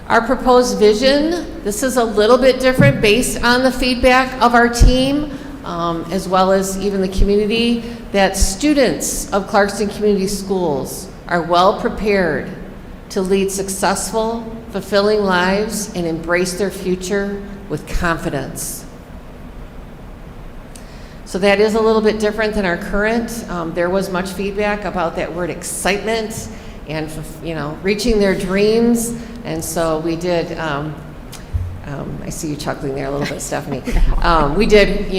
Our proposed vision, this is a little bit different based on the feedback of our team, as well as even the community, that students of Clarkston Community Schools are well prepared to lead successful, fulfilling lives and embrace their future with confidence. So that is a little bit different than our current. There was much feedback about that word excitement and, reaching their dreams. And so we did, I see you chuckling there a little bit, Stephanie. We did,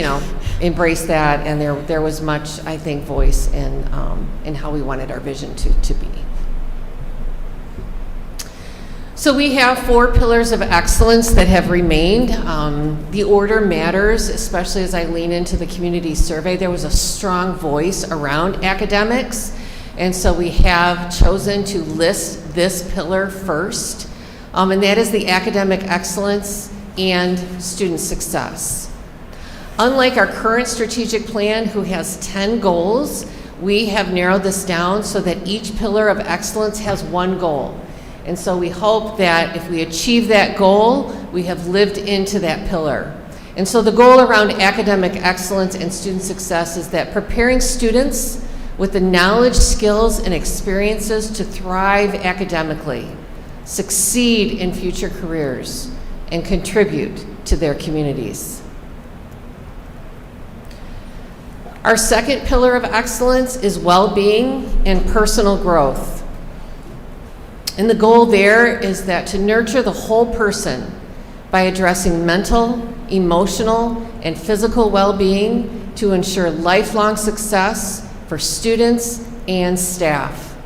embrace that, and there was much, I think, voice in how we wanted our vision to be. So we have 4 pillars of excellence that have remained. The order matters, especially as I lean into the community survey. There was a strong voice around academics, and so we have chosen to list this pillar first, and that is the academic excellence and student success. Unlike our current strategic plan, who has 10 goals, we have narrowed this down so that each pillar of excellence has 1 goal. And so we hope that if we achieve that goal, we have lived into that pillar. And so the goal around academic excellence and student success is that preparing students with the knowledge, skills, and experiences to thrive academically, succeed in future careers, and contribute to their communities. Our second pillar of excellence is well-being and personal growth. And the goal there is that to nurture the whole person by addressing mental, emotional, and physical well-being to ensure lifelong success for students and staff.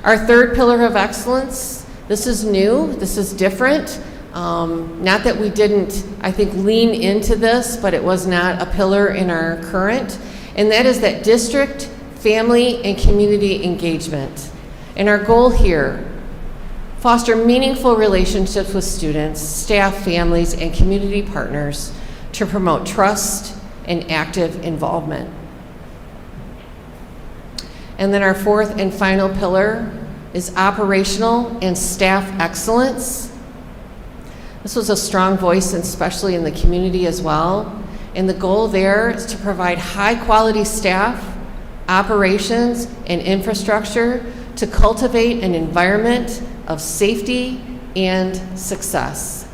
Our third pillar of excellence, this is new, this is different. Not that we didn't, I think, lean into this, but it was not a pillar in our current, and that is that district, family, and community engagement. And our goal here, foster meaningful relationships with students, staff, families, and community partners to promote trust and active involvement. And then our fourth and final pillar is operational and staff excellence. This was a strong voice, especially in the community as well. And the goal there is to provide high-quality staff, operations, and infrastructure to cultivate an environment of safety and success.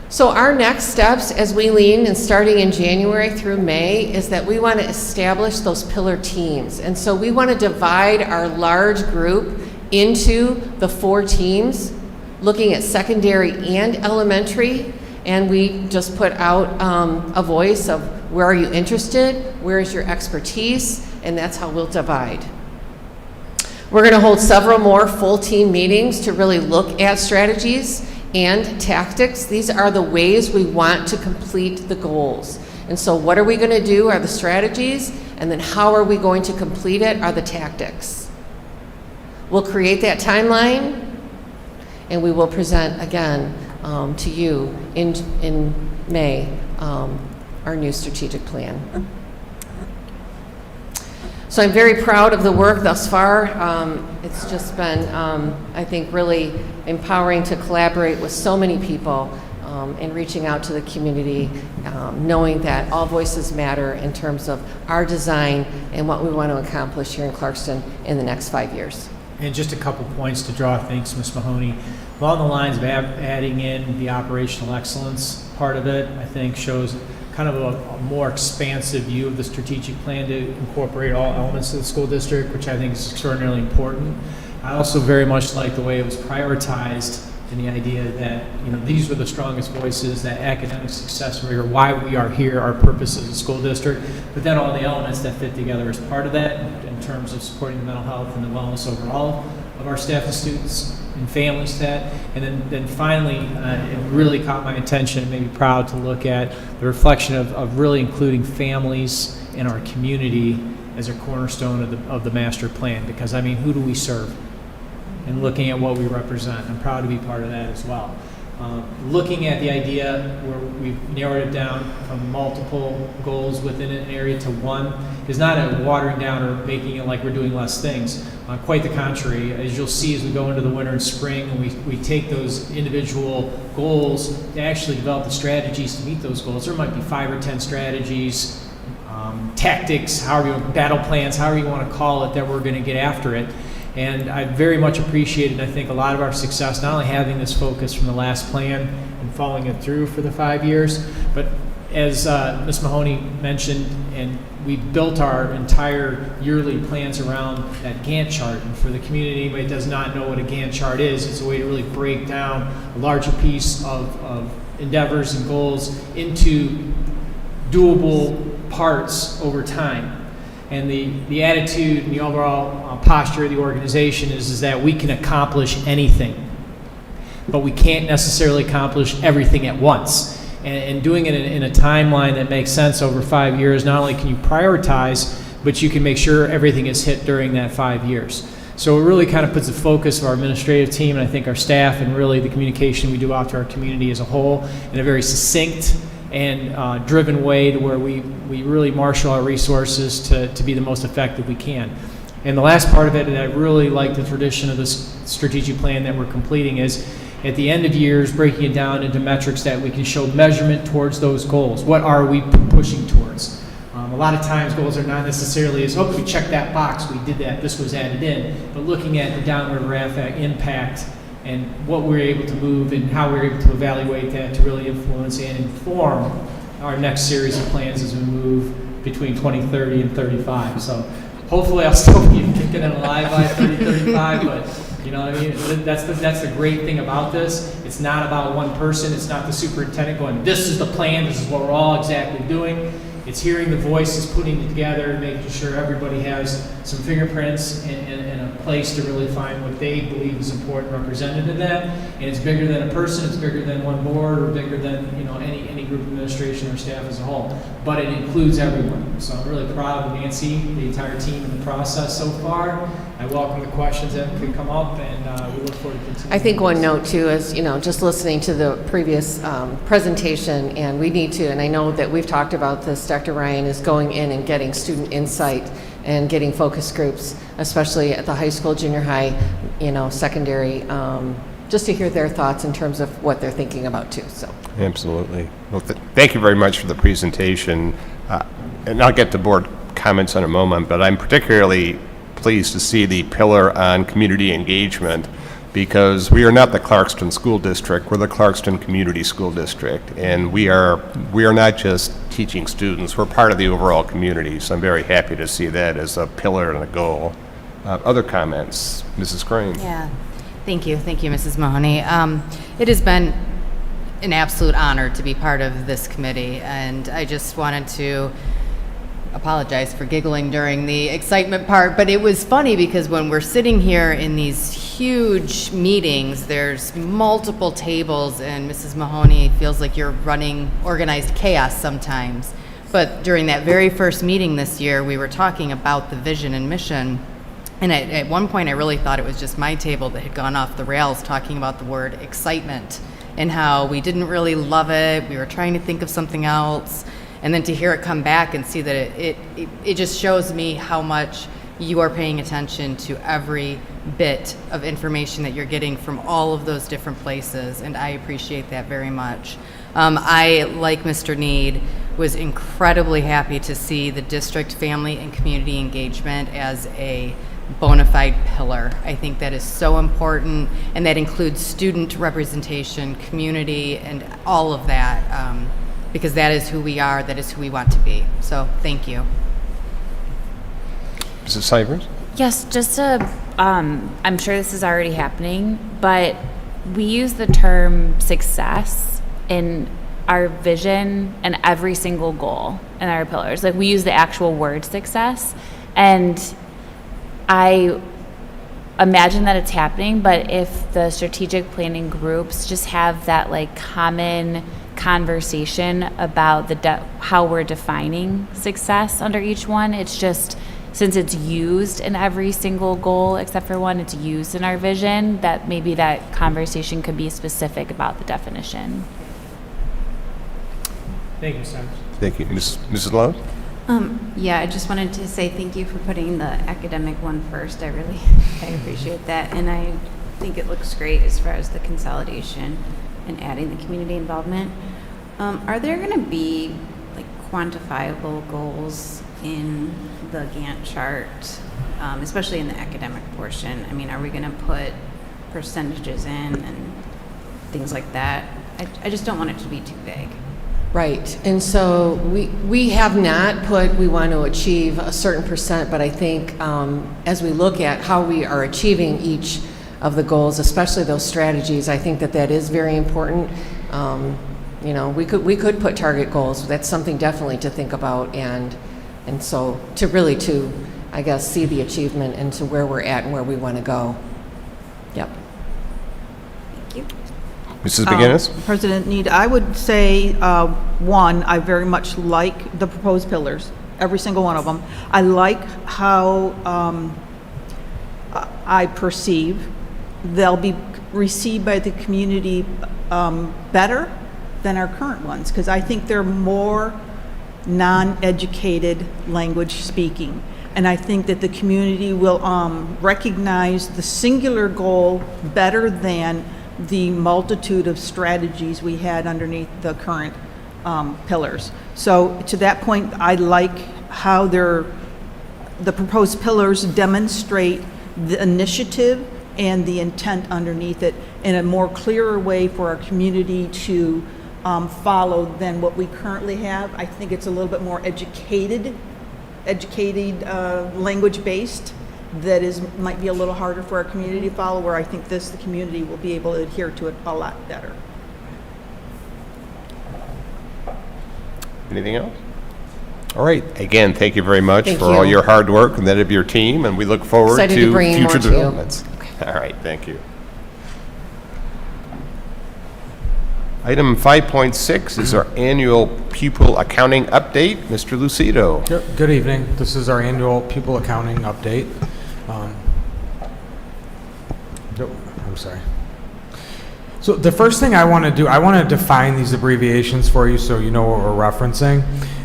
So our next steps as we lean and starting in January through May is that we want to establish those pillar teams. And so we want to divide our large group into the 4 teams, looking at secondary and elementary, and we just put out a voice of where are you interested, where is your expertise, and that's how we'll divide. We're going to hold several more full team meetings to really look at strategies and tactics. These are the ways we want to complete the goals. And so what are we going to do are the strategies, and then how are we going to complete it are the tactics. We'll create that timeline, and we will present again to you in May our new strategic plan. So I'm very proud of the work thus far. It's just been, I think, really empowering to collaborate with so many people and reaching out to the community, knowing that all voices matter in terms of our design and what we want to accomplish here in Clarkston in the next 5 years. And just a couple points to draw, thanks, Ms. Mahoney. Along the lines of adding in the operational excellence part of it, I think shows kind of a more expansive view of the strategic plan to incorporate all elements of the school district, which I think is extraordinarily important. I also very much like the way it was prioritized and the idea that, you know, these were the strongest voices, that academic success rate, or why we are here, our purpose as a school district, but then all the elements that fit together as part of that in terms of supporting the mental health and the wellness overall of our staff and students and families that. And then finally, it really caught my attention and made me proud to look at the reflection of really including families in our community as a cornerstone of the master plan, because I mean, who do we serve? And looking at what we represent. I'm proud to be part of that as well. Looking at the idea where we've narrowed it down from multiple goals within an area to one is not a watering down or making it like we're doing less things. Quite the contrary. As you'll see as we go into the winter and spring, and we take those individual goals to actually develop the strategies to meet those goals. There might be 5 or 10 strategies, tactics, battle plans, however you want to call it, that we're going to get after it. And I very much appreciated, I think, a lot of our success, not only having this focus from the last plan and following it through for the 5 years, but as Ms. Mahoney mentioned, and we built our entire yearly plans around that Gantt chart. And for the community, anybody that does not know what a Gantt chart is, it's a way to really break down a larger piece of endeavors and goals into doable parts over time. And the attitude and the overall posture of the organization is that we can accomplish anything, but we can't necessarily accomplish everything at once. And doing it in a timeline that makes sense over 5 years, not only can you prioritize, but you can make sure everything is hit during that 5 years. So it really kind of puts the focus of our administrative team, and I think our staff, and really the communication we do out to our community as a whole, in a very succinct and driven way, to where we really marshal our resources to be the most effective we can. And the last part of it, and I really like the tradition of this strategic plan that we're completing, is at the end of years, breaking it down into metrics that we can show measurement towards those goals. What are we pushing towards? A lot of times goals are not necessarily as, oh, we checked that box, we did that, this was added in, but looking at the downward graphic impact and what we're able to move and how we're able to evaluate that to really influence and inform our next series of plans as we move between 2030 and 35. So hopefully I'll still be kicking and alive by 3035, but you know what I mean? That's the great thing about this. It's not about one person. It's not the superintendent going, this is the plan, this is what we're all exactly doing. it's hearing the voices, putting it together, making sure everybody has some fingerprints and a place to really find what they believe is important represented in that. And it's bigger than a person, it's bigger than one board, or bigger than any group administration or staff as a whole. But it includes everyone. So I'm really proud of Nancy, the entire team in the process so far. I welcome the questions that could come up, and we look forward to continuing. I think one note too is, just listening to the previous presentation, and we need to, and I know that we've talked about this, Dr. Ryan, is going in and getting student insight and getting focus groups, especially at the high school, junior high, secondary, just to hear their thoughts in terms of what they're thinking about too. So Absolutely. Well, thank you very much for the presentation. And I'll get to board comments in a moment, but I'm particularly pleased to see the pillar on community engagement, because we are not the Clarkston School District, we're the Clarkston Community School District, and we are not just teaching students, we're part of the overall community, so I'm very happy to see that as a pillar and a goal. Other comments? Mrs. Crane? Yeah, thank you, Mrs. Mahoney. It has been an absolute honor to be part of this committee, and I just wanted to apologize for giggling during the excitement part, but it was funny because when we're sitting here in these huge meetings, there's multiple tables, and Mrs. Mahoney feels like you're running organized chaos sometimes. But during that very first meeting this year, we were talking about the vision and mission, and at one point I really thought it was just my table that had gone off the rails talking about the word excitement and how we didn't really love it, we were trying to think of something else. And then to hear it come back and see that it just shows me how much you are paying attention to every bit of information that you're getting from all of those different places, and I appreciate that very much. I, like Mr. Need, was incredibly happy to see the district family and community engagement as a bona fide pillar. I think that is so important, and that includes student representation, community, and all of that. Because that is who we are, that is who we want to be. So, thank you. Mrs. Cybers? Yes, just to, I'm sure this is already happening, but we use the term success in our vision and every single goal in our pillars. Like, we use the actual word success, and I imagine that it's happening, but if the strategic planning groups just have that common conversation about how we're defining success under each one, it's just, since it's used in every single goal except for one, it's used in our vision, that maybe that conversation could be specific about the definition. Thank you, Sam. Thank you. Mrs. Love? Yeah, I just wanted to say thank you for putting the academic one first. I appreciate that, and I think it looks great as far as the consolidation and adding the community involvement. Are there going to be quantifiable goals in the Gantt chart, especially in the academic portion? I mean, are we going to put percentages in and things like that? I just don't want it to be too vague. Right, and so we have not put, we want to achieve a certain percent, but I think as we look at how we are achieving each of the goals, especially those strategies, I think that is very important. We could put target goals. That's something definitely to think about, and so to I guess see the achievement and to where we're at and where we want to go. Yep. Thank you. Mrs. McGinnis? President Need, I would say, one, I very much like the proposed pillars, every single one of them. I like how I perceive they'll be received by the community better than our current ones, because I think they're more non-educated language speaking. And I think that the community will recognize the singular goal better than the multitude of strategies we had underneath the current pillars. So to that point, I like how the proposed pillars demonstrate the initiative and the intent underneath it in a more clearer way for our community to follow than what we currently have. I think it's a little bit more educated language based that might be a little harder for our community to follow, where I think the community will be able to adhere to it a lot better. Anything else? All right. Again, thank you very much Thank for all you. your hard work and that of your team, and we look forward Excited to to bring in more future to you. developments. All right. Thank you. Item 5.6 is our annual pupil accounting update. Mr. Lucido. Yep. Good evening. This is our annual pupil accounting update. I'm sorry. So the first thing I want to do, I want to define these abbreviations for you so you know what we're referencing.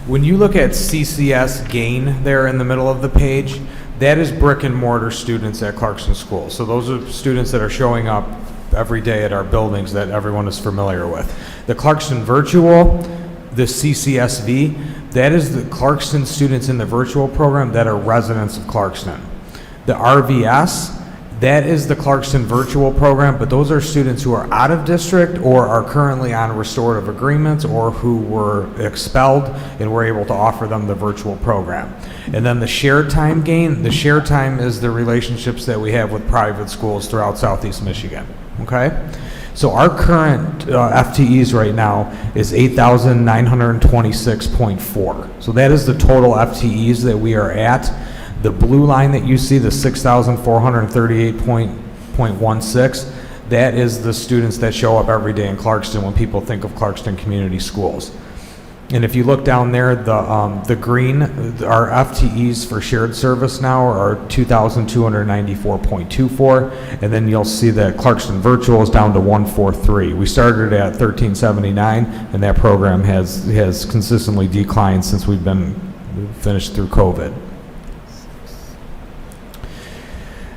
When you look at CCS gain there in the middle of the page, that is brick and mortar students at Clarkston Schools. So those are students that are showing up every day at our buildings that everyone is familiar with. The Clarkston Virtual, the CCSV, that is the Clarkston students in the virtual program that are residents of Clarkston. The RVS, that is the Clarkston virtual program, but those are students who are out of district or are currently on restorative agreements or who were expelled, and we're able to offer them the virtual program. And then the shared time gain, the shared time is the relationships that we have with private schools throughout Southeast Michigan, okay? So our current FTEs right now is 8,926.4. So that is the total FTEs that we are at. The blue line that you see, the 6,438.16, that is the students that show up every day in Clarkston when people think of Clarkston Community Schools. And if you look down there, the green, our FTEs for shared service now are 2,294.24, and then you'll see that Clarkston Virtual is down to 143. We started at 1,379, and that program has consistently declined since we've been finished through COVID.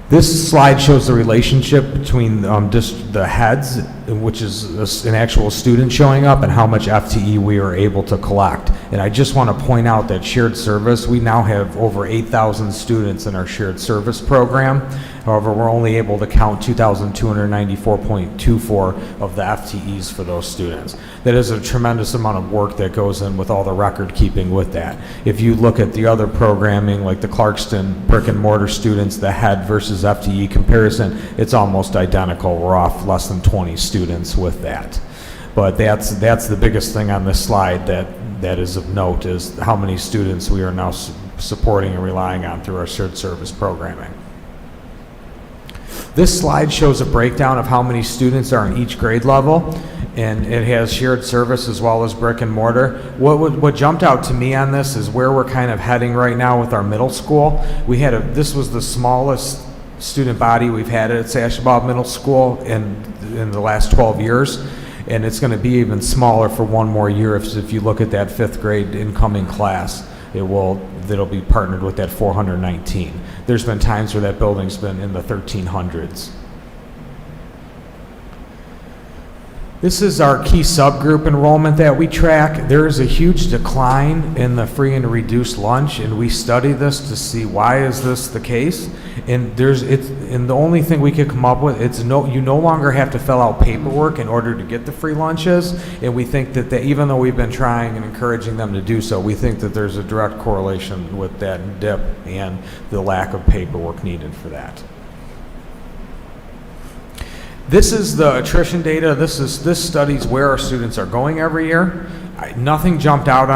This slide shows the relationship between just the heads, which is an actual student showing up, and how much FTE we are able to collect. And I just want to point out that shared service, we now have over 8,000 students in our shared service program. However, we're only able to count 2,294.24 of the FTEs for those students. That is a tremendous amount of work that goes in with all the record keeping with that. If you look at the other programming, like the Clarkston brick and mortar students, the head versus FTE comparison, it's almost identical. We're off less than 20 students with that. But that's the biggest thing on this slide that is of note, is how many students we are now supporting and relying on through our shared service programming. This slide shows a breakdown of how many students are in each grade level, and it has shared service as well as brick and mortar. What jumped out to me on this is where we're kind of heading right now with our middle school. This was the smallest student body we've had at Sashabaw Middle School in the last 12 years, and it's going to be even smaller for one more year if you look at that 5th grade incoming class. It'll be partnered with that 419. There's been times where that building's been in the 1300s. This is our key subgroup enrollment that we track. There is a huge decline in the free and reduced lunch, and we study this to see why is this the case. And the only thing we could come up with, you no longer have to fill out paperwork in order to get the free lunches. And we think that even though we've been trying and encouraging them to do so, we think that there's a direct correlation with that dip and the lack of paperwork needed for that. This is the attrition data. This studies where our students are going every year. Nothing jumped out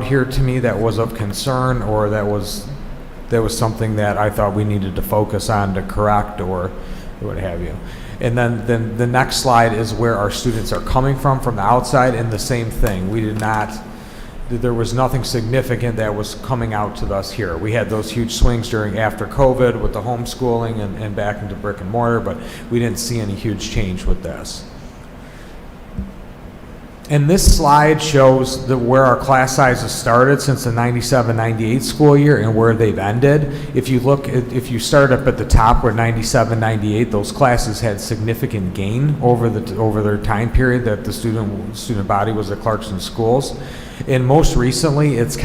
here to me that was of concern, or that was something that I thought we needed to focus on to correct or what have you. And then the next slide is where our students are coming from the outside, and the same thing. There was nothing significant that was coming out to us here. We had those huge swings after COVID with the homeschooling and back into brick and mortar, but we didn't see any huge change with this. And this slide shows where our class sizes started since the 97-98 school year and where they've ended. If you start up at the top where 97-98, those classes had significant gain over their time period that the student body was at Clarkston Schools. And most recently, it's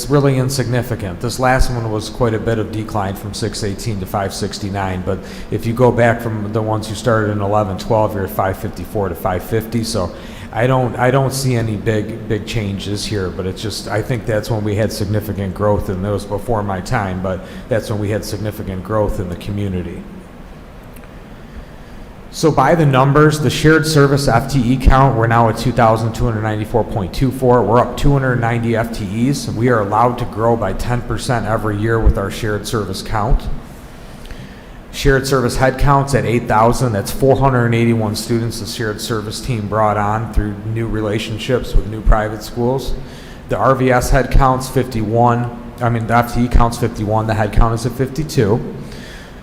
really insignificant. This last one was quite a bit of decline from 618 to 569, but if you go back from the ones who started in 11-12, you're at 554 to 550. So I don't see any big changes here, but I think that's when we had significant growth, and that was before my time, but that's when we had significant growth in the community. So by the numbers, the shared service FTE count, we're now at 2,294.24. We're up 290 FTEs. We are allowed to grow by 10% every year with our shared service count. Shared service headcounts at 8,000. That's 481 students the shared service team brought on through new relationships with new private schools. The RVS headcount's 51. The FTE count's 51. The head count is at 52.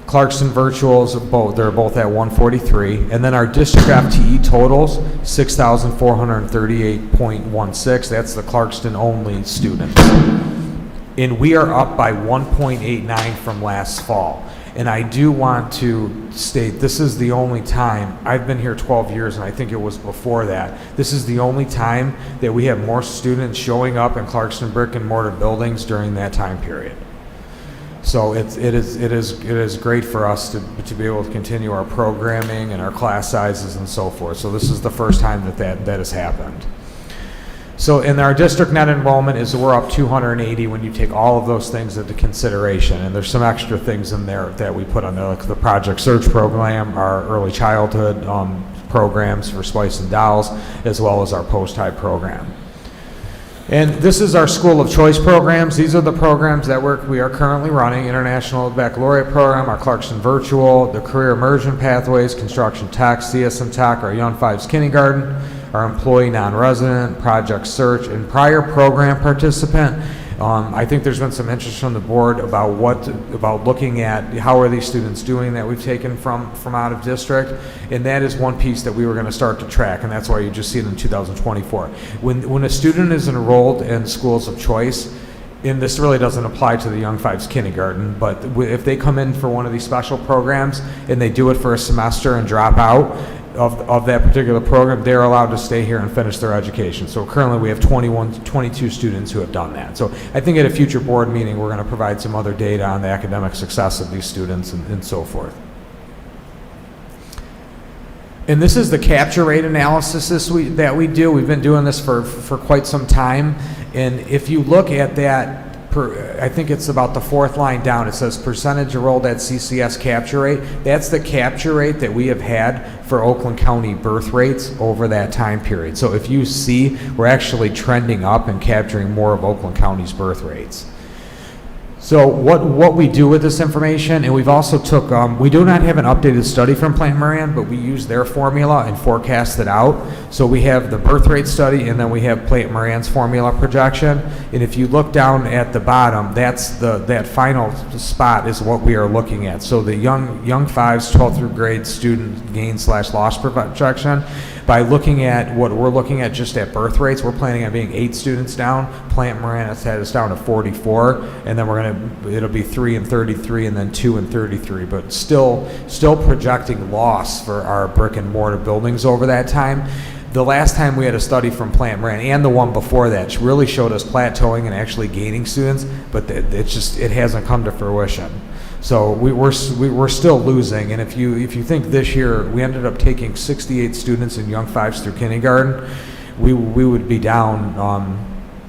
Clarkston virtuals, they're both at 143. And then our district FTE totals, 6,438.16. That's the Clarkston only students. And we are up by 1.89 from last fall. And I do want to state, this is the only time, I've been here 12 years and I think it was before that, this is the only time that we have more students showing up in Clarkston brick and mortar buildings during that time period. So it is great for us to be able to continue our programming and our class sizes and so forth. So this is the first time that has happened. So in our district net enrollment we're up 280 when you take all of those things into consideration. And there's some extra things in there that we put on there, like the Project Search program, our early childhood programs for Spice and Dolls, as well as our post-high program. And this is our School of Choice programs. These are the programs that we are currently running: International Baccalaureate Program, our Clarkston Virtual, the Career Immersion Pathways, Construction Tech, CSM Tech, our Young Fives Kindergarten, our Employee Non-Resident, Project Search, and prior program participant. I think there's been some interest from the board about looking at how are these students doing that we've taken from out of district, and that is one piece that we were going to start to track, and that's why you just see it in 2024. When a student is enrolled in schools of choice, and this really doesn't apply to the Young Fives Kindergarten, but if they come in for one of these special programs and they do it for a semester and drop out of that particular program, they're allowed to stay here and finish their education. So currently we have 22 students who have done that. So I think at a future board meeting we're going to provide some other data on the academic success of these students and so forth. And this is the capture rate analysis that we do. We've been doing this for quite some time. And if you look at that, I think it's about the fourth line down. It says percentage enrolled at CCS capture rate. That's the capture rate that we have had for Oakland County birth rates over that time period. So if you see, we're actually trending up and capturing more of Oakland County's birth rates. So what we do with this information, and we've also took, we do not have an updated study from Plant Moran, but we use their formula and forecast it out. So we have the birth rate study, and then we have Plant Moran's formula projection. And if you look down at the bottom, that final spot is what we are looking at. So the young fives, 12th through grade student gain/loss projection. By looking at what we're looking at just at birth rates, we're planning on being 8 students down. Plant Moran has had us down to 44, and then it'll be 3 and 33, and then 2 and 33. But still projecting loss for our brick and mortar buildings over that time. The last time we had a study from Plant Moran and the one before that really showed us plateauing and actually gaining students, but it hasn't come to fruition. So we're still losing, and if you think this year we ended up taking 68 students in Young Fives through kindergarten, we would be down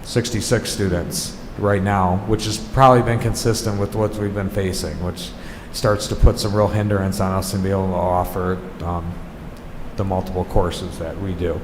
66 students right now, which has probably been consistent with what we've been facing, which starts to put some real hindrance on us and be able to offer the multiple courses that we do.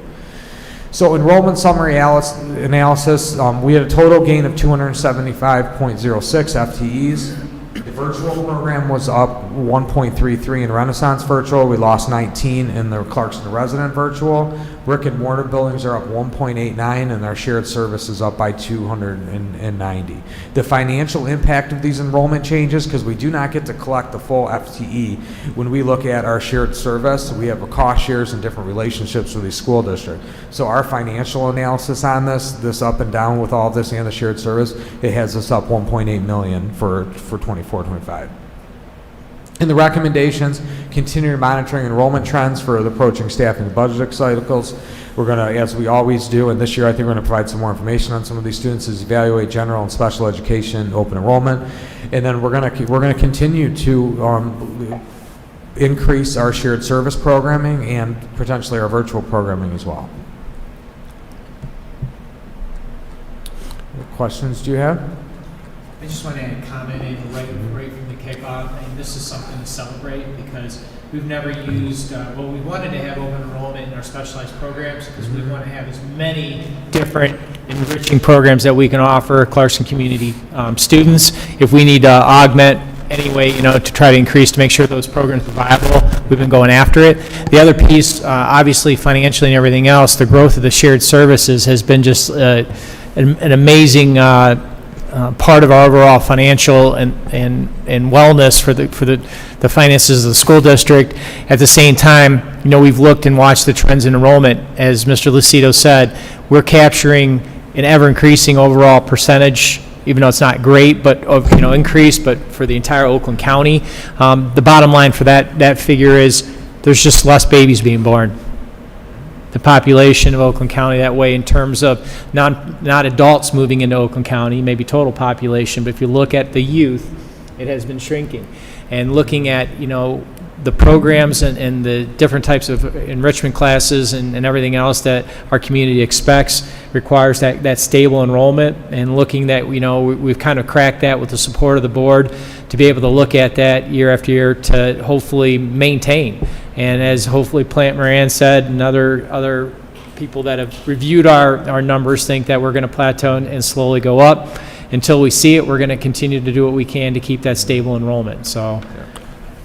So enrollment summary analysis, we had a total gain of 275.06 FTEs. The virtual program was up 1.33 in Renaissance Virtual. We lost 19 in the Clarkston Resident Virtual. Brick and mortar buildings are up 1.89, and our shared service is up by 290. The financial impact of these enrollment changes, because we do not get to collect the full FTE, when we look at our shared service, we have a cost shares and different relationships with the school district. So our financial analysis on this up and down with all this and the shared service, it has us up 1.8 million for 24-25. In the recommendations, continue monitoring enrollment trends for the approaching staffing and budget cycles. We're going to, as we always do, and this year I think we're going to provide some more information on some of these students, is evaluate general and special education open enrollment, and then we're going to continue to increase our shared service programming and potentially our virtual programming as well. What questions do you have? I just want to comment in right from the kickoff, and this is something to celebrate because we've never used, well, we wanted to have open enrollment in our specialized programs because we want to have as many different enriching programs that we can offer Clarkston Community students. If we need to augment anyway, to try to increase, to make sure those programs are viable, we've been going after it. The other piece, obviously financially and everything else, the growth of the shared services has been just an amazing part of our overall financial and wellness for the finances of the school district. At the same time, we've looked and watched the trends in enrollment. As Mr. Lucido said, we're capturing an ever-increasing overall percentage, even though it's not great, but increase, but for the entire Oakland County. The bottom line for that figure is there's just less babies being born. The population of Oakland County that way in terms of not adults moving into Oakland County, maybe total population, but if you look at the youth, it has been shrinking. And looking at, the programs and the different types of enrichment classes and everything else that our community expects requires that stable enrollment, and looking that, we've kind of cracked that with the support of the board to be able to look at that year after year to hopefully maintain. And as hopefully Plant Moran said, and other people that have reviewed our numbers think that we're going to plateau and slowly go up. Until we see it, we're going to continue to do what we can to keep that stable enrollment. So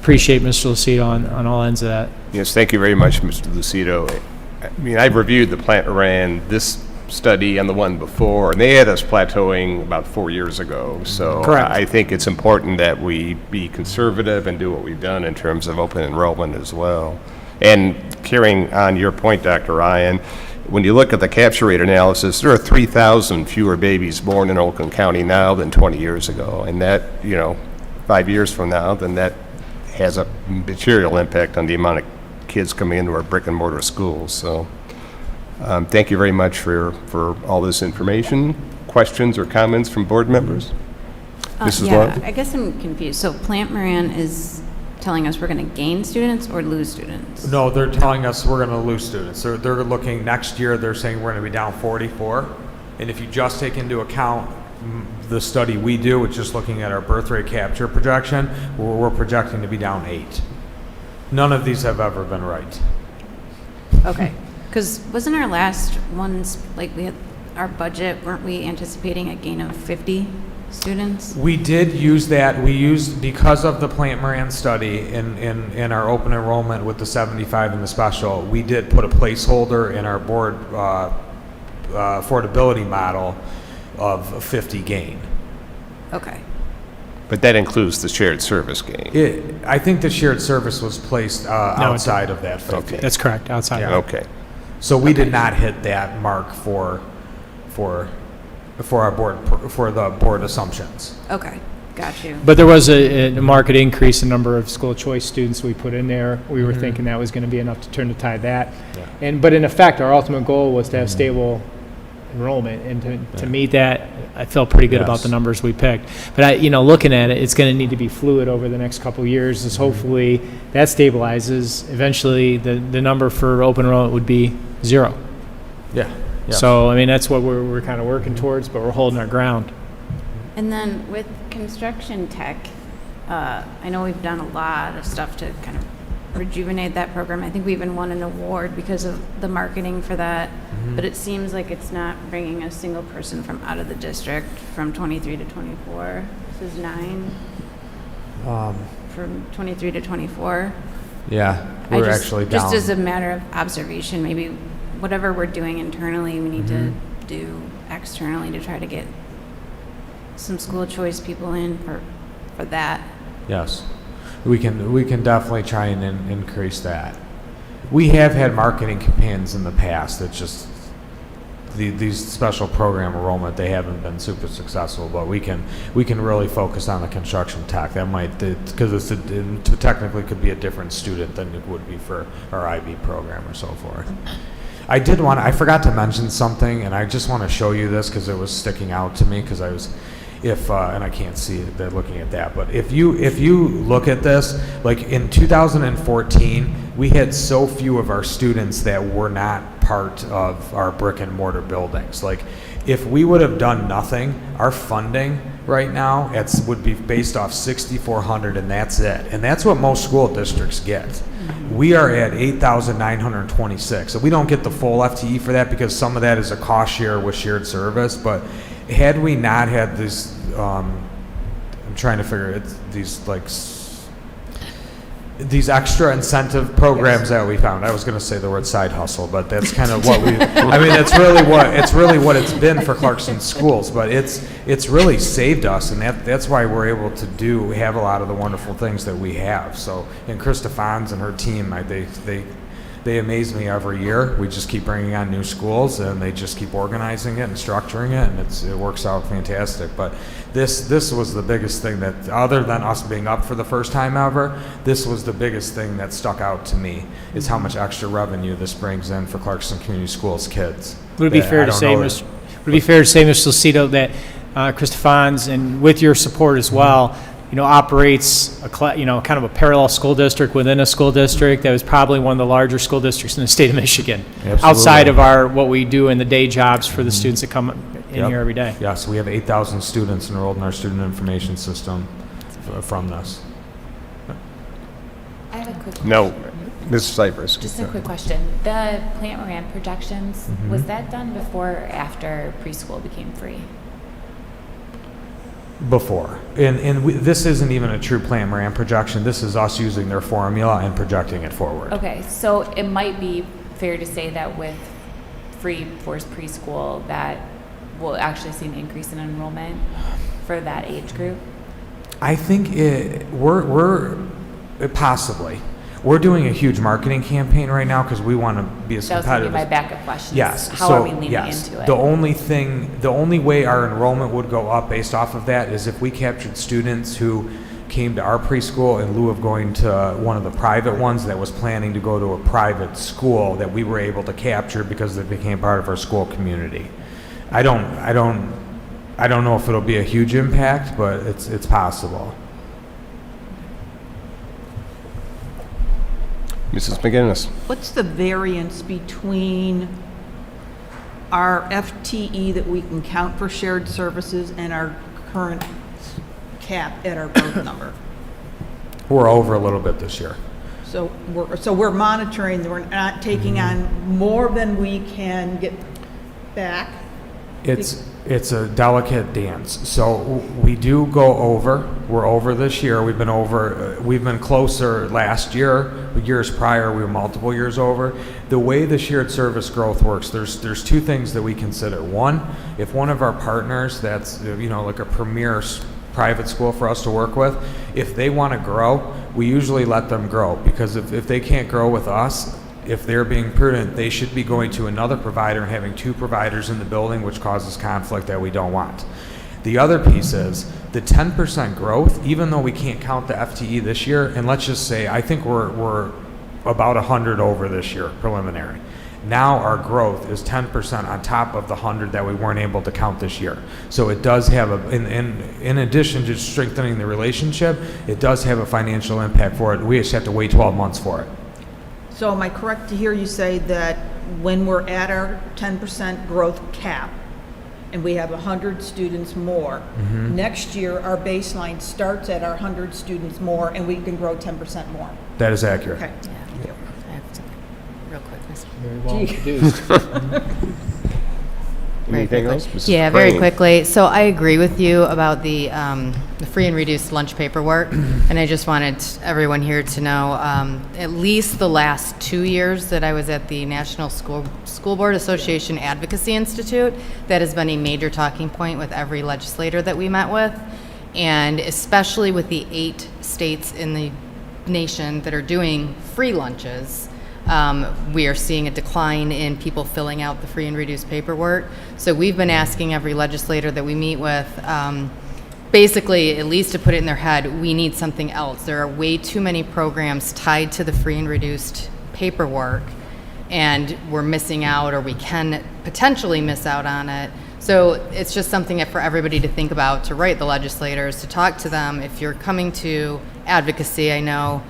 appreciate Mr. Lucido on all ends of that. Yes, thank you very much, Mr. Lucido. I mean, I've reviewed the Plant Moran, this study and the one before, and they had us plateauing about 4 years ago. So Correct. I think it's important that we be conservative and do what we've done in terms of open enrollment as well. And carrying on your point, Dr. Ryan, when you look at the capture rate analysis, there are 3,000 fewer babies born in Oakland County now than 20 years ago. And that, 5 years from now, then that has a material impact on the amount of kids coming into our brick and mortar schools. So thank you very much for all this information. Questions or comments from board members? Mrs. Love? I guess I'm confused. So Plant Moran is telling us we're going to gain students or lose students? No, they're telling us we're going to lose students. They're looking next year, they're saying we're going to be down 44. And if you just take into account the study we do, which is looking at our birth rate capture projection, we're projecting to be down 8. None of these have ever been right. Okay. Because wasn't our last ones, like we had our budget, weren't we anticipating a gain of 50 students? We did use that. We used, because of the Plant Moran study in our open enrollment with the 75 and the special, we did put a placeholder in our board affordability model of 50 gain. Okay. But that includes the shared service gain. I think the shared service was placed outside of that 50. Okay. That's correct, outside Yeah. of Okay. So we did not hit that mark for our board, for the board assumptions. Okay. Got you. But there was a market increase in number of school choice students we put in there. We were thinking that was going to be enough to turn the tide that. Yeah. But in effect, our ultimate goal was to have stable enrollment, and to meet that, I felt pretty good about Yes. the numbers we picked. But looking at it, it's going to need to be fluid over the next couple of years. As hopefully that stabilizes. Eventually, the number for open enrollment would be 0. Yeah. Yeah. So that's what we're kind of working towards, but we're holding our ground. And then with construction tech, I know we've done a lot of stuff to kind of rejuvenate that program. I think we even won an award because of the marketing for that. But it seems like it's not bringing a single person from out of the district from 23 to 24. This is 9 from 23 to 24. Yeah, we're actually down. Just as a matter of observation, maybe whatever we're doing internally, we need to do externally to try to get some school choice people in for that. Yes, we can definitely try and increase that. We have had marketing campaigns in the past that just these special program enrollment, they haven't been super successful, but we can really focus on the construction tech. That might, because it technically could be a different student than it would be for our IB program or so forth. I forgot to mention something, and I just want to show you this because it was sticking out to me because and I can't see it, they're looking at that, but if you look at this, like in 2014, we had so few of our students that were not part of our brick and mortar buildings. Like if we would have done nothing, our funding right now, would be based off 6,400, and that's it. And that's what most school districts get. We are at 8,926. So we don't get the full FTE for that because some of that is a cost share with shared service. But had we not had this, I'm trying to figure it, these extra incentive programs that we found. I was going to say the word side hustle, but that's kind of what we. I mean, that's really what it's been for Clarkston schools. But it's really saved us, and that's why we're able to have a lot of the wonderful things that we have. So, and Krista Fons and her team, they amaze me every year. We just keep bringing on new schools, and they just keep organizing it and structuring it, and it works out fantastic. But this was the biggest thing that, other than us being up for the first time ever, this was the biggest thing that stuck out to me, is how much extra revenue this brings in for Clarkston Community Schools kids. Would it be fair to say, Mr. Lucido, that Krista Fons, and with your support as well, operates kind of a parallel school district within a school district that was probably one of the larger school districts in the state of Michigan, Absolutely. Outside of what we do in the day jobs for the students that come in here every day. Yes, we have 8,000 students enrolled in our student information system from this. I have a quick question. No, Ms. Cypress. Just a quick question. The Plant Moran projections, was that done before or after preschool became free? Before. And this isn't even a true Plant Moran projection. This is us using their formula and projecting it forward. Okay, so it might be fair to say that with free forced preschool that we'll actually see an increase in enrollment for that age group? I think we're possibly. We're doing a huge marketing campaign right now because we want to be as competitive. That was going to be my backup question. Yes. How are we leaning into it? The only way our enrollment would go up based off of that is if we captured students who came to our preschool in lieu of going to one of the private ones that was planning to go to a private school, that we were able to capture because they became part of our school community. I don't know if it'll be a huge impact, but it's possible. Mrs. McGinnis. What's the variance between our FTE that we can count for shared services and our current cap at our growth number? We're over a little bit this year. So we're monitoring, we're not taking on more than we can get back? It's a delicate dance. So we do go over. We're over this year. We've been over. We've been closer last year. Years prior, we were multiple years over. The way the shared service growth works, there's two things that we consider. One, if one of our partners that's like a premier private school for us to work with, if they want to grow, we usually let them grow, because if they can't grow with us, if they're being prudent, they should be going to another provider and having two providers in the building, which causes conflict that we don't want. The other piece is the 10% growth, even though we can't count the FTE this year, and let's just say I think we're about 100 over this year, preliminary. Now our growth is 10% on top of the 100 that we weren't able to count this year. So it does have in addition to strengthening the relationship, it does have a financial impact for it. We just have to wait 12 months for it. So am I correct to hear you say that when we're at our 10% growth cap and we have 100 students more, next year our baseline starts at our 100 students more and we can grow 10% more? That is accurate. Okay. Yeah. Real quick, Mr. Very well introduced. Anything else? Mrs. Yeah, very Crane. quickly. So I agree with you about the free and reduced lunch paperwork, and I just wanted everyone here to know, at least the last 2 years that I was at the National School Board Association Advocacy Institute, that has been a major talking point with every legislator that we met with, and especially with the 8 states in the nation that are doing free lunches. We are seeing a decline in people filling out the free and reduced paperwork. So we've been asking every legislator that we meet with, basically, at least to put it in their head, we need something else. There are way too many programs tied to the free and reduced paperwork, and we're missing out, or we can potentially miss out on it. So it's just something for everybody to think about, to write the legislators, to talk to them. If you're coming to advocacy, I know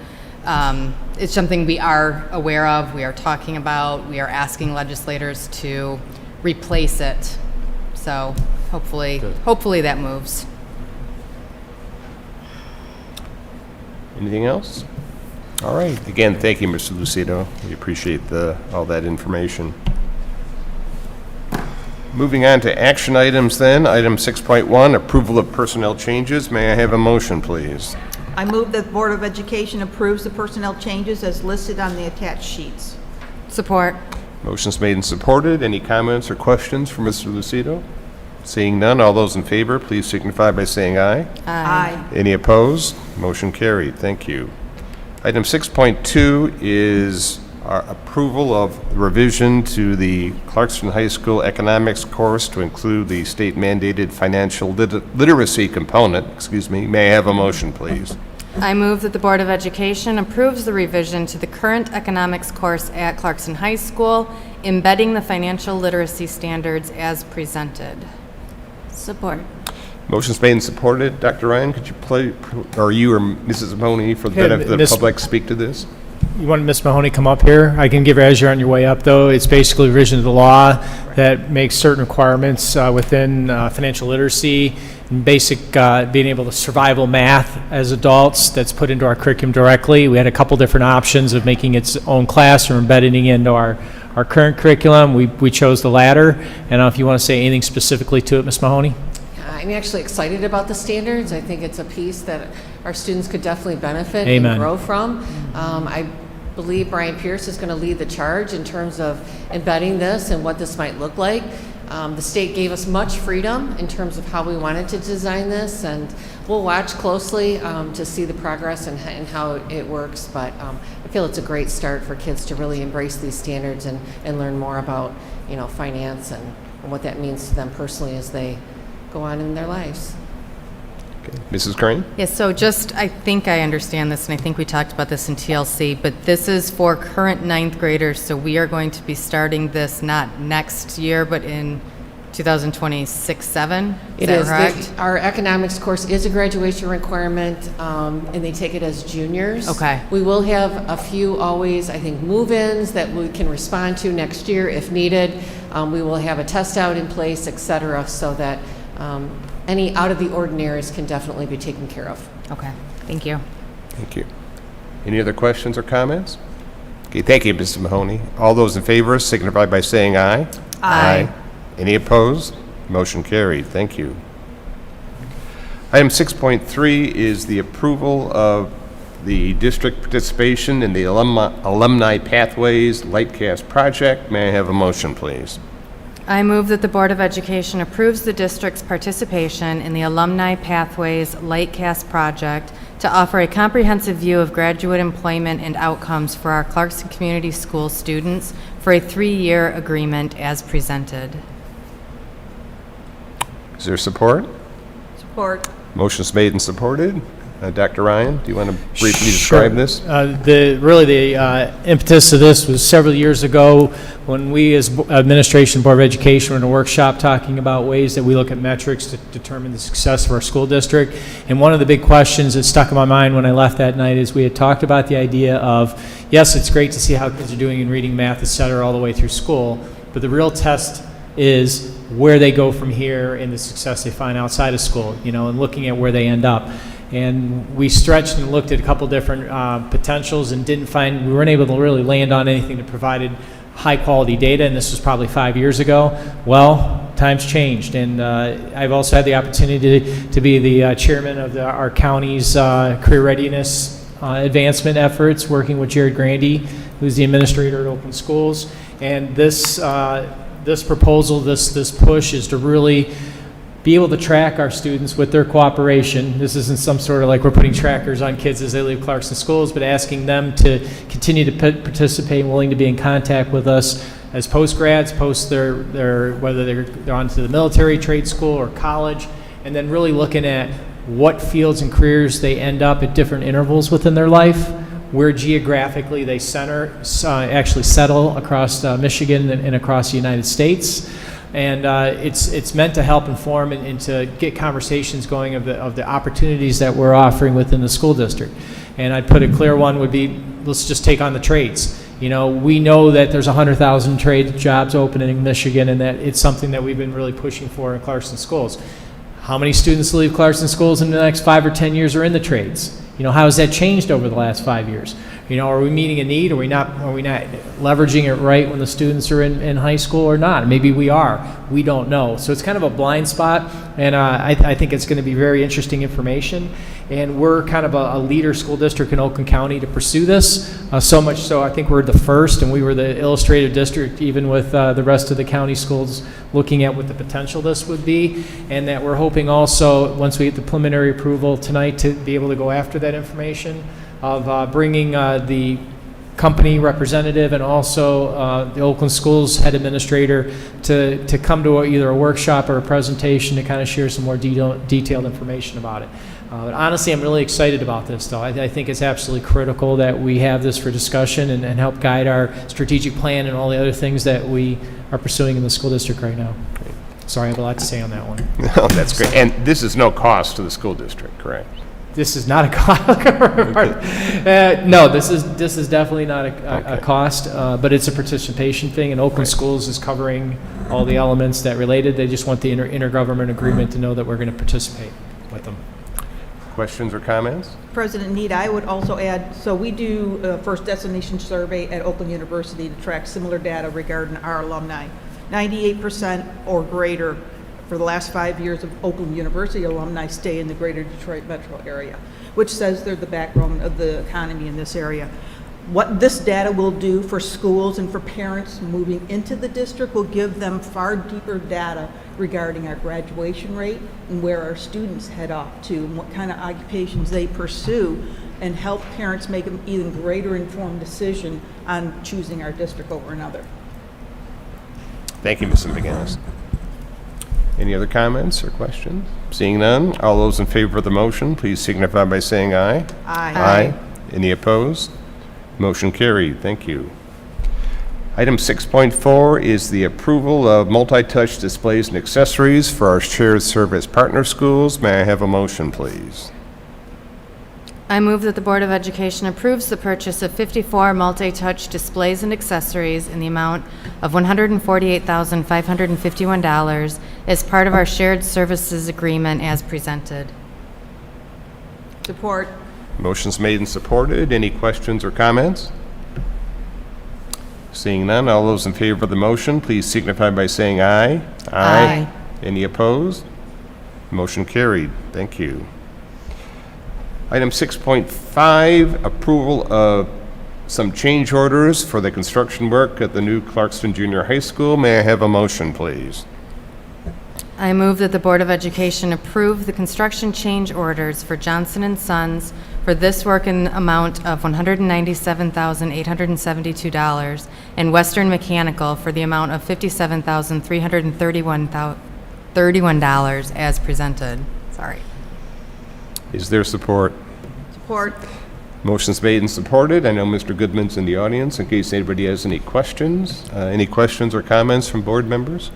it's something we are aware of, we are talking about, we are asking legislators to replace it. So hopefully that moves. Anything else? All right. Again, thank you, Mr. Lucido. We appreciate all that information. Moving on to action items then. Item 6.1, approval of personnel changes. May I have a motion, please? I move that the Board of Education approves the personnel changes as listed on the attached sheets. Support. Motion's made and supported. Any comments or questions for Mr. Lucido? Seeing none, all those in favor, please signify by saying aye. Aye. Any opposed? Motion carried. Thank you. Item 6.2 is our approval of revision to the Clarkston High School economics course to include the state mandated financial literacy component. May I have a motion, please? I move that the Board of Education approves the revision to the current economics course at Clarkston High School, embedding the financial literacy standards as presented. Support. Motion's made and supported. Dr. Ryan, could you or you or Mrs. Mahoney, for the benefit of the public, speak to this? You want Ms. Mahoney come up here? I can give her as you're on your way up, though. It's basically a revision of the law that makes certain requirements within financial literacy and basic being able to survival math as adults that's put into our curriculum directly. We had a couple different options of making its own class or embedding it into our current curriculum. We chose the latter. And I don't know if you want to say anything specifically to it, Ms. Mahoney? I'm actually excited about the standards. I think it's a piece that our students could definitely benefit Amen. and grow from. I believe Brian Pierce is going to lead the charge in terms of embedding this and what this might look like. The state gave us much freedom in terms of how we wanted to design this, and we'll watch closely to see the progress and how it works. But I feel it's a great start for kids to really embrace these standards and learn more about, finance and what that means to them personally as they go on in their lives. Okay. Mrs. Crane? Yes, so I think I understand this, and I think we talked about this in TLC, but this is for current ninth graders, so we are going to be starting this not next year, but in 2026-7? It is. Correct? Our economics course is a graduation requirement, and they take it as juniors. Okay. We will have a few always, I think, move-ins that we can respond to next year if needed. We will have a test out in place, et cetera, so that any out of the ordinaries can definitely be taken care of. Okay, thank you. Thank you. Any other questions or comments? Okay, thank you, Mrs. Mahoney. All those in favor signify by saying aye. Aye. Any opposed? Motion carried. Thank you. Item 6.3 is the approval of the district participation in the Alumni Pathways Lightcast project. May I have a motion, please? I move that the Board of Education approves the district's participation in the Alumni Pathways Lightcast project to offer a comprehensive view of graduate employment and outcomes for our Clarkston Community Schools students for a 3-year agreement as presented. Is there support? Support. Motion's made and supported. Dr. Ryan, do you want to briefly describe this? The impetus of this was several years ago when we as administration, Board of Education, were in a workshop talking about ways that we look at metrics to determine the success of our school district. And one of the big questions that stuck in my mind when I left that night is we had talked about the idea of, yes, it's great to see how kids are doing in reading, math, et cetera, all the way through school, but the real test is where they go from here and the success they find outside of school, and looking at where they end up. And we stretched and looked at a couple different potentials and we weren't able to really land on anything that provided high quality data, and this was probably 5 years ago. Well, times changed, and I've also had the opportunity to be the chairman of our county's career readiness advancement efforts, working with Jared Grandy, who's the administrator at Open Schools. And this proposal, this push is to really be able to track our students with their cooperation. This isn't some sort of like we're putting trackers on kids as they leave Clarkston Schools, but asking them to continue to participate and willing to be in contact with us as post-grads, post their whether they're on to the military, trade school, or college, and then really looking at what fields and careers they end up at different intervals within their life, where geographically they actually settle across Michigan and across the United States. And it's meant to help inform and to get conversations going of the opportunities that we're offering within the school district. And I'd put a clear one would be, let's just take on the trades. We know that there's 100,000 trade jobs open in Michigan, and that it's something that we've been really pushing for in Clarkston Schools. How many students leave Clarkston Schools in the next 5 or 10 years are in the trades? How has that changed over the last 5 years? Are we meeting a need? Are we not leveraging it right when the students are in high school or not? Maybe we are. We don't know. So it's kind of a blind spot, and I think it's going to be very interesting information. And we're kind of a leader school district in Oakland County to pursue this, so much so I think we're the first, and we were the illustrative district even with the rest of the county schools looking at what the potential this would be, and that we're hoping also, once we get the preliminary approval tonight, to be able to go after that information of bringing the company representative and also the Oakland Schools head administrator to come to either a workshop or a presentation to kind of share some more detailed information about it. But honestly, I'm really excited about this, though. I think it's absolutely critical that we have this for discussion and help guide our strategic plan and all the other things that we are pursuing in the school district right now. Sorry, I have a lot to say on that one. No, that's great. And this is no cost to the school district, correct? This is not a cost. No, this is definitely not a cost, but it's a participation thing, and Oakland Schools is covering all the elements that related. They just want the intergovernment agreement to know that we're going to participate with them. Questions or comments? President Need, I would also add, so we do a first destination survey at Oakland University to track similar data regarding our alumni. 98% or greater for the last 5 years of Oakland University alumni stay in the greater Detroit metro area, which says they're the backbone of the economy in this area. What this data will do for schools and for parents moving into the district will give them far deeper data regarding our graduation rate and where our students head off to and what kind of occupations they pursue, and help parents make an even greater informed decision on choosing our district over another. Thank you, Mrs. McGinnis. Any other comments or questions? Seeing none, all those in favor of the motion, please signify by saying aye. Aye. Aye. Any opposed? Motion carried. Thank you. Item 6.4 is the approval of multi-touch displays and accessories for our shared service partner schools. May I have a motion, please? I move that the Board of Education approves the purchase of 54 multi-touch displays and accessories in the amount of $148,551 as part of our shared services agreement as presented. Support. Motion's made and supported. Any questions or comments? Seeing none, all those in favor of the motion, please signify by saying aye. Aye. Any opposed? Motion carried. Thank you. Item 6.5, approval of some change orders for the construction work at the new Clarkston Junior High School. May I have a motion, please? I move that the Board of Education approve the construction change orders for Johnson & Sons for this work in the amount of $197,872 and Western Mechanical for the amount of $57,331 as presented. Sorry. Is there support? Support. Motion's made and supported. I know Mr. Goodman's in the audience in case anybody has any questions. Any questions or comments from board members?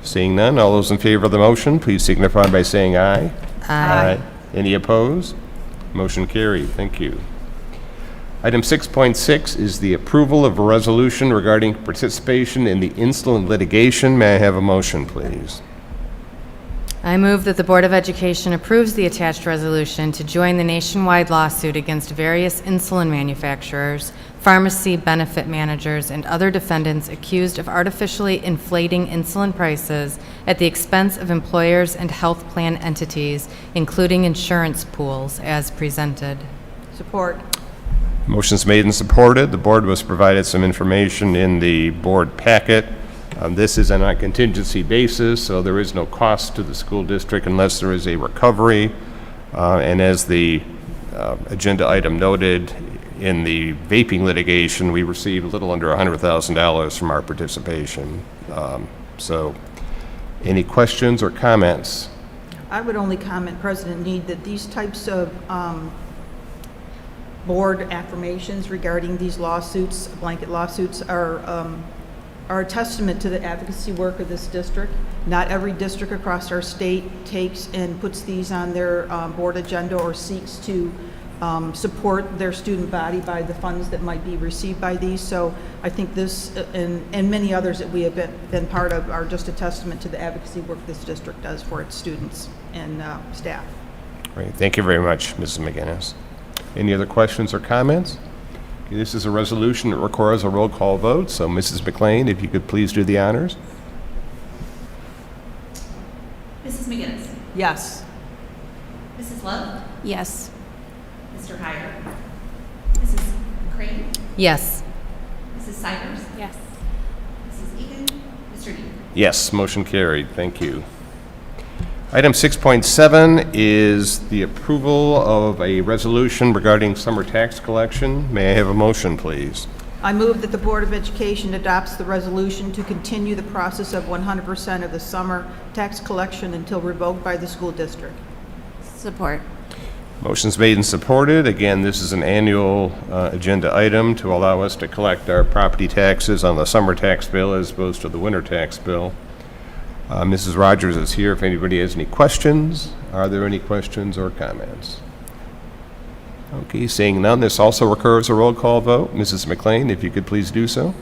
Seeing none, all those in favor of the motion, please signify by saying aye. Aye. Any opposed? Motion carried. Thank you. Item 6.6 is the approval of a resolution regarding participation in the insolent litigation. May I have a motion, please? I move that the Board of Education approves the attached resolution to join the nationwide lawsuit against various insulin manufacturers, pharmacy benefit managers, and other defendants accused of artificially inflating insulin prices at the expense of employers and health plan entities, including insurance pools, as presented. Support. Motion's made and supported. The board was provided some information in the board packet. This is on a contingency basis, so there is no cost to the school district unless there is a recovery. And as the agenda item noted, in the vaping litigation, we received a little under $100,000 from our participation. So any questions or comments? I would only comment, President Need, that these types of board affirmations regarding these lawsuits, blanket lawsuits, are a testament to the advocacy work of this district. Not every district across our state takes and puts these on their board agenda or seeks to support their student body by the funds that might be received by these. So I think this and many others that we have been part of are just a testament to the advocacy work this district does for its students and staff. Great. Thank you very much, Mrs. McGinnis. Any other questions or comments? Okay, this is a resolution that requires a roll call vote, so Mrs. McLean, if you could please do the honors. Mrs. McGinnis. Yes. Mrs. Love. Yes. Mr. Hyder. Mrs. Crane. Yes. Mrs. Cybers. Yes. Mrs. Egan. Mr. Dean. Yes, motion carried. Thank you. Item 6.7 is the approval of a resolution regarding summer tax collection. May I have a motion, please? I move that the Board of Education adopts the resolution to continue the process of 100% of the summer tax collection until revoked by the school district. Support. Motion's made and supported. Again, this is an annual agenda item to allow us to collect our property taxes on the summer tax bill as opposed to the winter tax bill. Mrs. Rogers is here if anybody has any questions. Are there any questions or comments? Okay, seeing none, this also requires a roll call vote. Mrs. McLean, if you could please do so.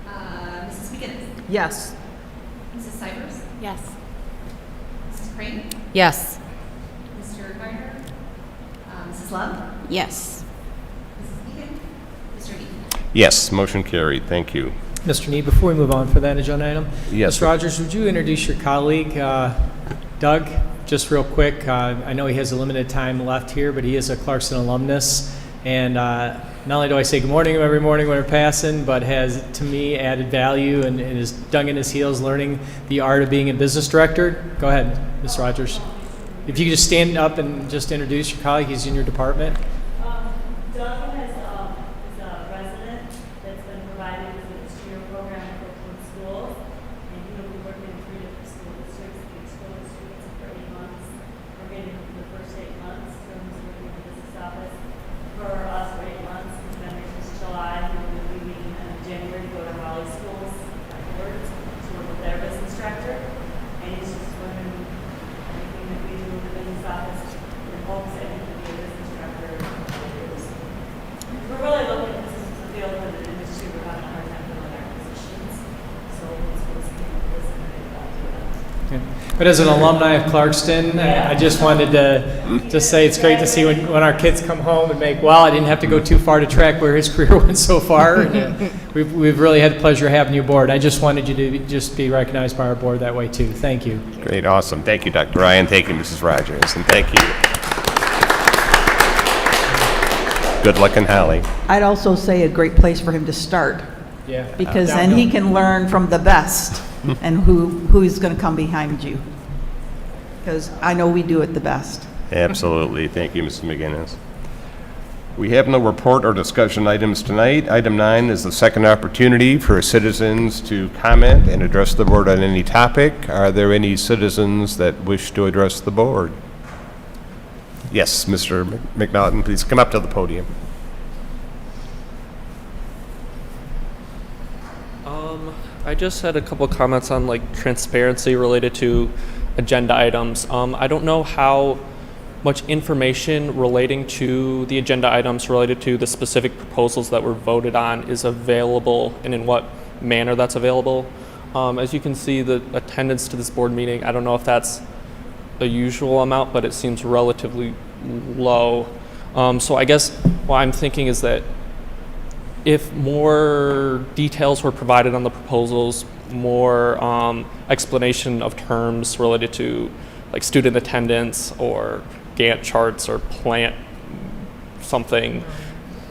Mrs. McGinnis. Yes. Mrs. Cybers. Yes. Mrs. Crane. Yes. Mr. Hyder. Mrs. Love. Yes. Mrs. Egan. Mr. Dean. Yes, motion carried. Thank you. Mr. Nee, before we move on for that agenda item, Yes, Ms. sir. Rogers, would you introduce your colleague, Doug, just real quick? I know he has a limited time left here, but he is a Clarkston alumnus, and not only do I say good morning every morning when we're passing, but has, to me, added value and is dug in his heels learning the art of being a business director. Go ahead, Ms. Rogers. If you could just stand up and just introduce your colleague, he's in your department. Doug is a resident that's been provided with an exterior program at Clarkston schools, and he will be working in 3 different school districts. The school districts for 8 months. We're getting the first 8 months. So he's working in the business office for us for 8 months. He's been here since July. He will be leaving in January to go to Raleigh schools afterwards to work with their business director. And he's just learning everything that we do in the business office in hopes that he can be a business director. We're really looking at this as a field where the industry, we're having a hard time filling our positions. So it's what's came up with this and we're able to do that. But as an alumni of Clarkston, I just wanted to just say it's great to see when our kids come home and make, well, I didn't have to go too far to track where his career went so far. And, we've really had the pleasure of having you aboard. I just wanted you to just be recognized by our board that way too. Thank you. Great, awesome. Thank you, Dr. Ryan. Thank you, Mrs. Rogers, and thank you. Good luck in Holly. I'd also say a great place for him to start, Yeah. because then he can learn from the best and who's going to come behind you. Because I know we do it the best. Absolutely. Thank you, Mrs. McGinnis. We have no report or discussion items tonight. Item 9 is the second opportunity for citizens to comment and address the board on any topic. Are there any citizens that wish to address the board? Yes, Mr. McNaughton, please come up to the podium. I just had a couple comments on like transparency related to agenda items. I don't know how much information relating to the agenda items related to the specific proposals that were voted on is available and in what manner that's available. As you can see, the attendance to this board meeting, I don't know if that's the usual amount, but it seems relatively low. So I guess what I'm thinking is that if more details were provided on the proposals, more explanation of terms related to like student attendance or Gantt charts or plant something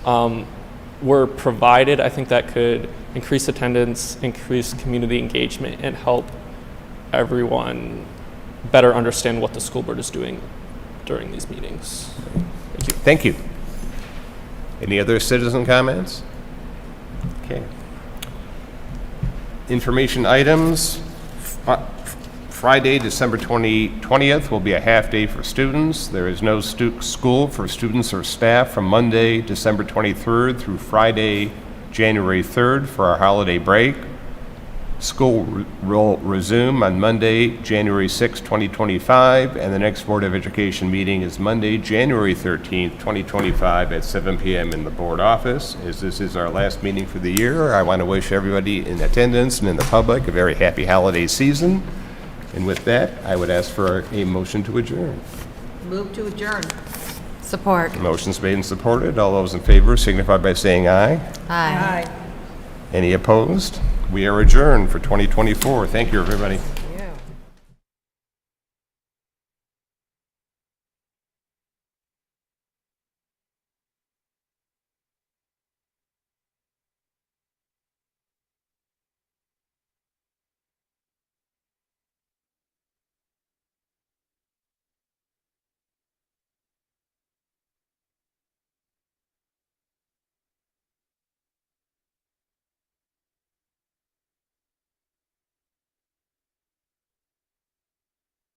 were provided, I think that could increase attendance, increase community engagement, and help everyone better understand what the school board is doing during these meetings. Thank you. Thank you. Any other citizen comments? Okay. Information items. Friday, December 20th will be a half day for students. There is no school for students or staff from Monday, December 23rd through Friday, January 3rd for our holiday break. School will resume on Monday, January 6, 2025, and the next Board of Education meeting is Monday, January 13th, 2025 at 7 p.m. in the board office. As this is our last meeting for the year, I want to wish everybody in attendance and in the public a very happy holiday season. And with that, I would ask for a motion to adjourn. Move to adjourn. Support. Motion's made and supported. All those in favor signify by saying aye. Aye. Any opposed? We are adjourned for 2024. Thank you, everybody.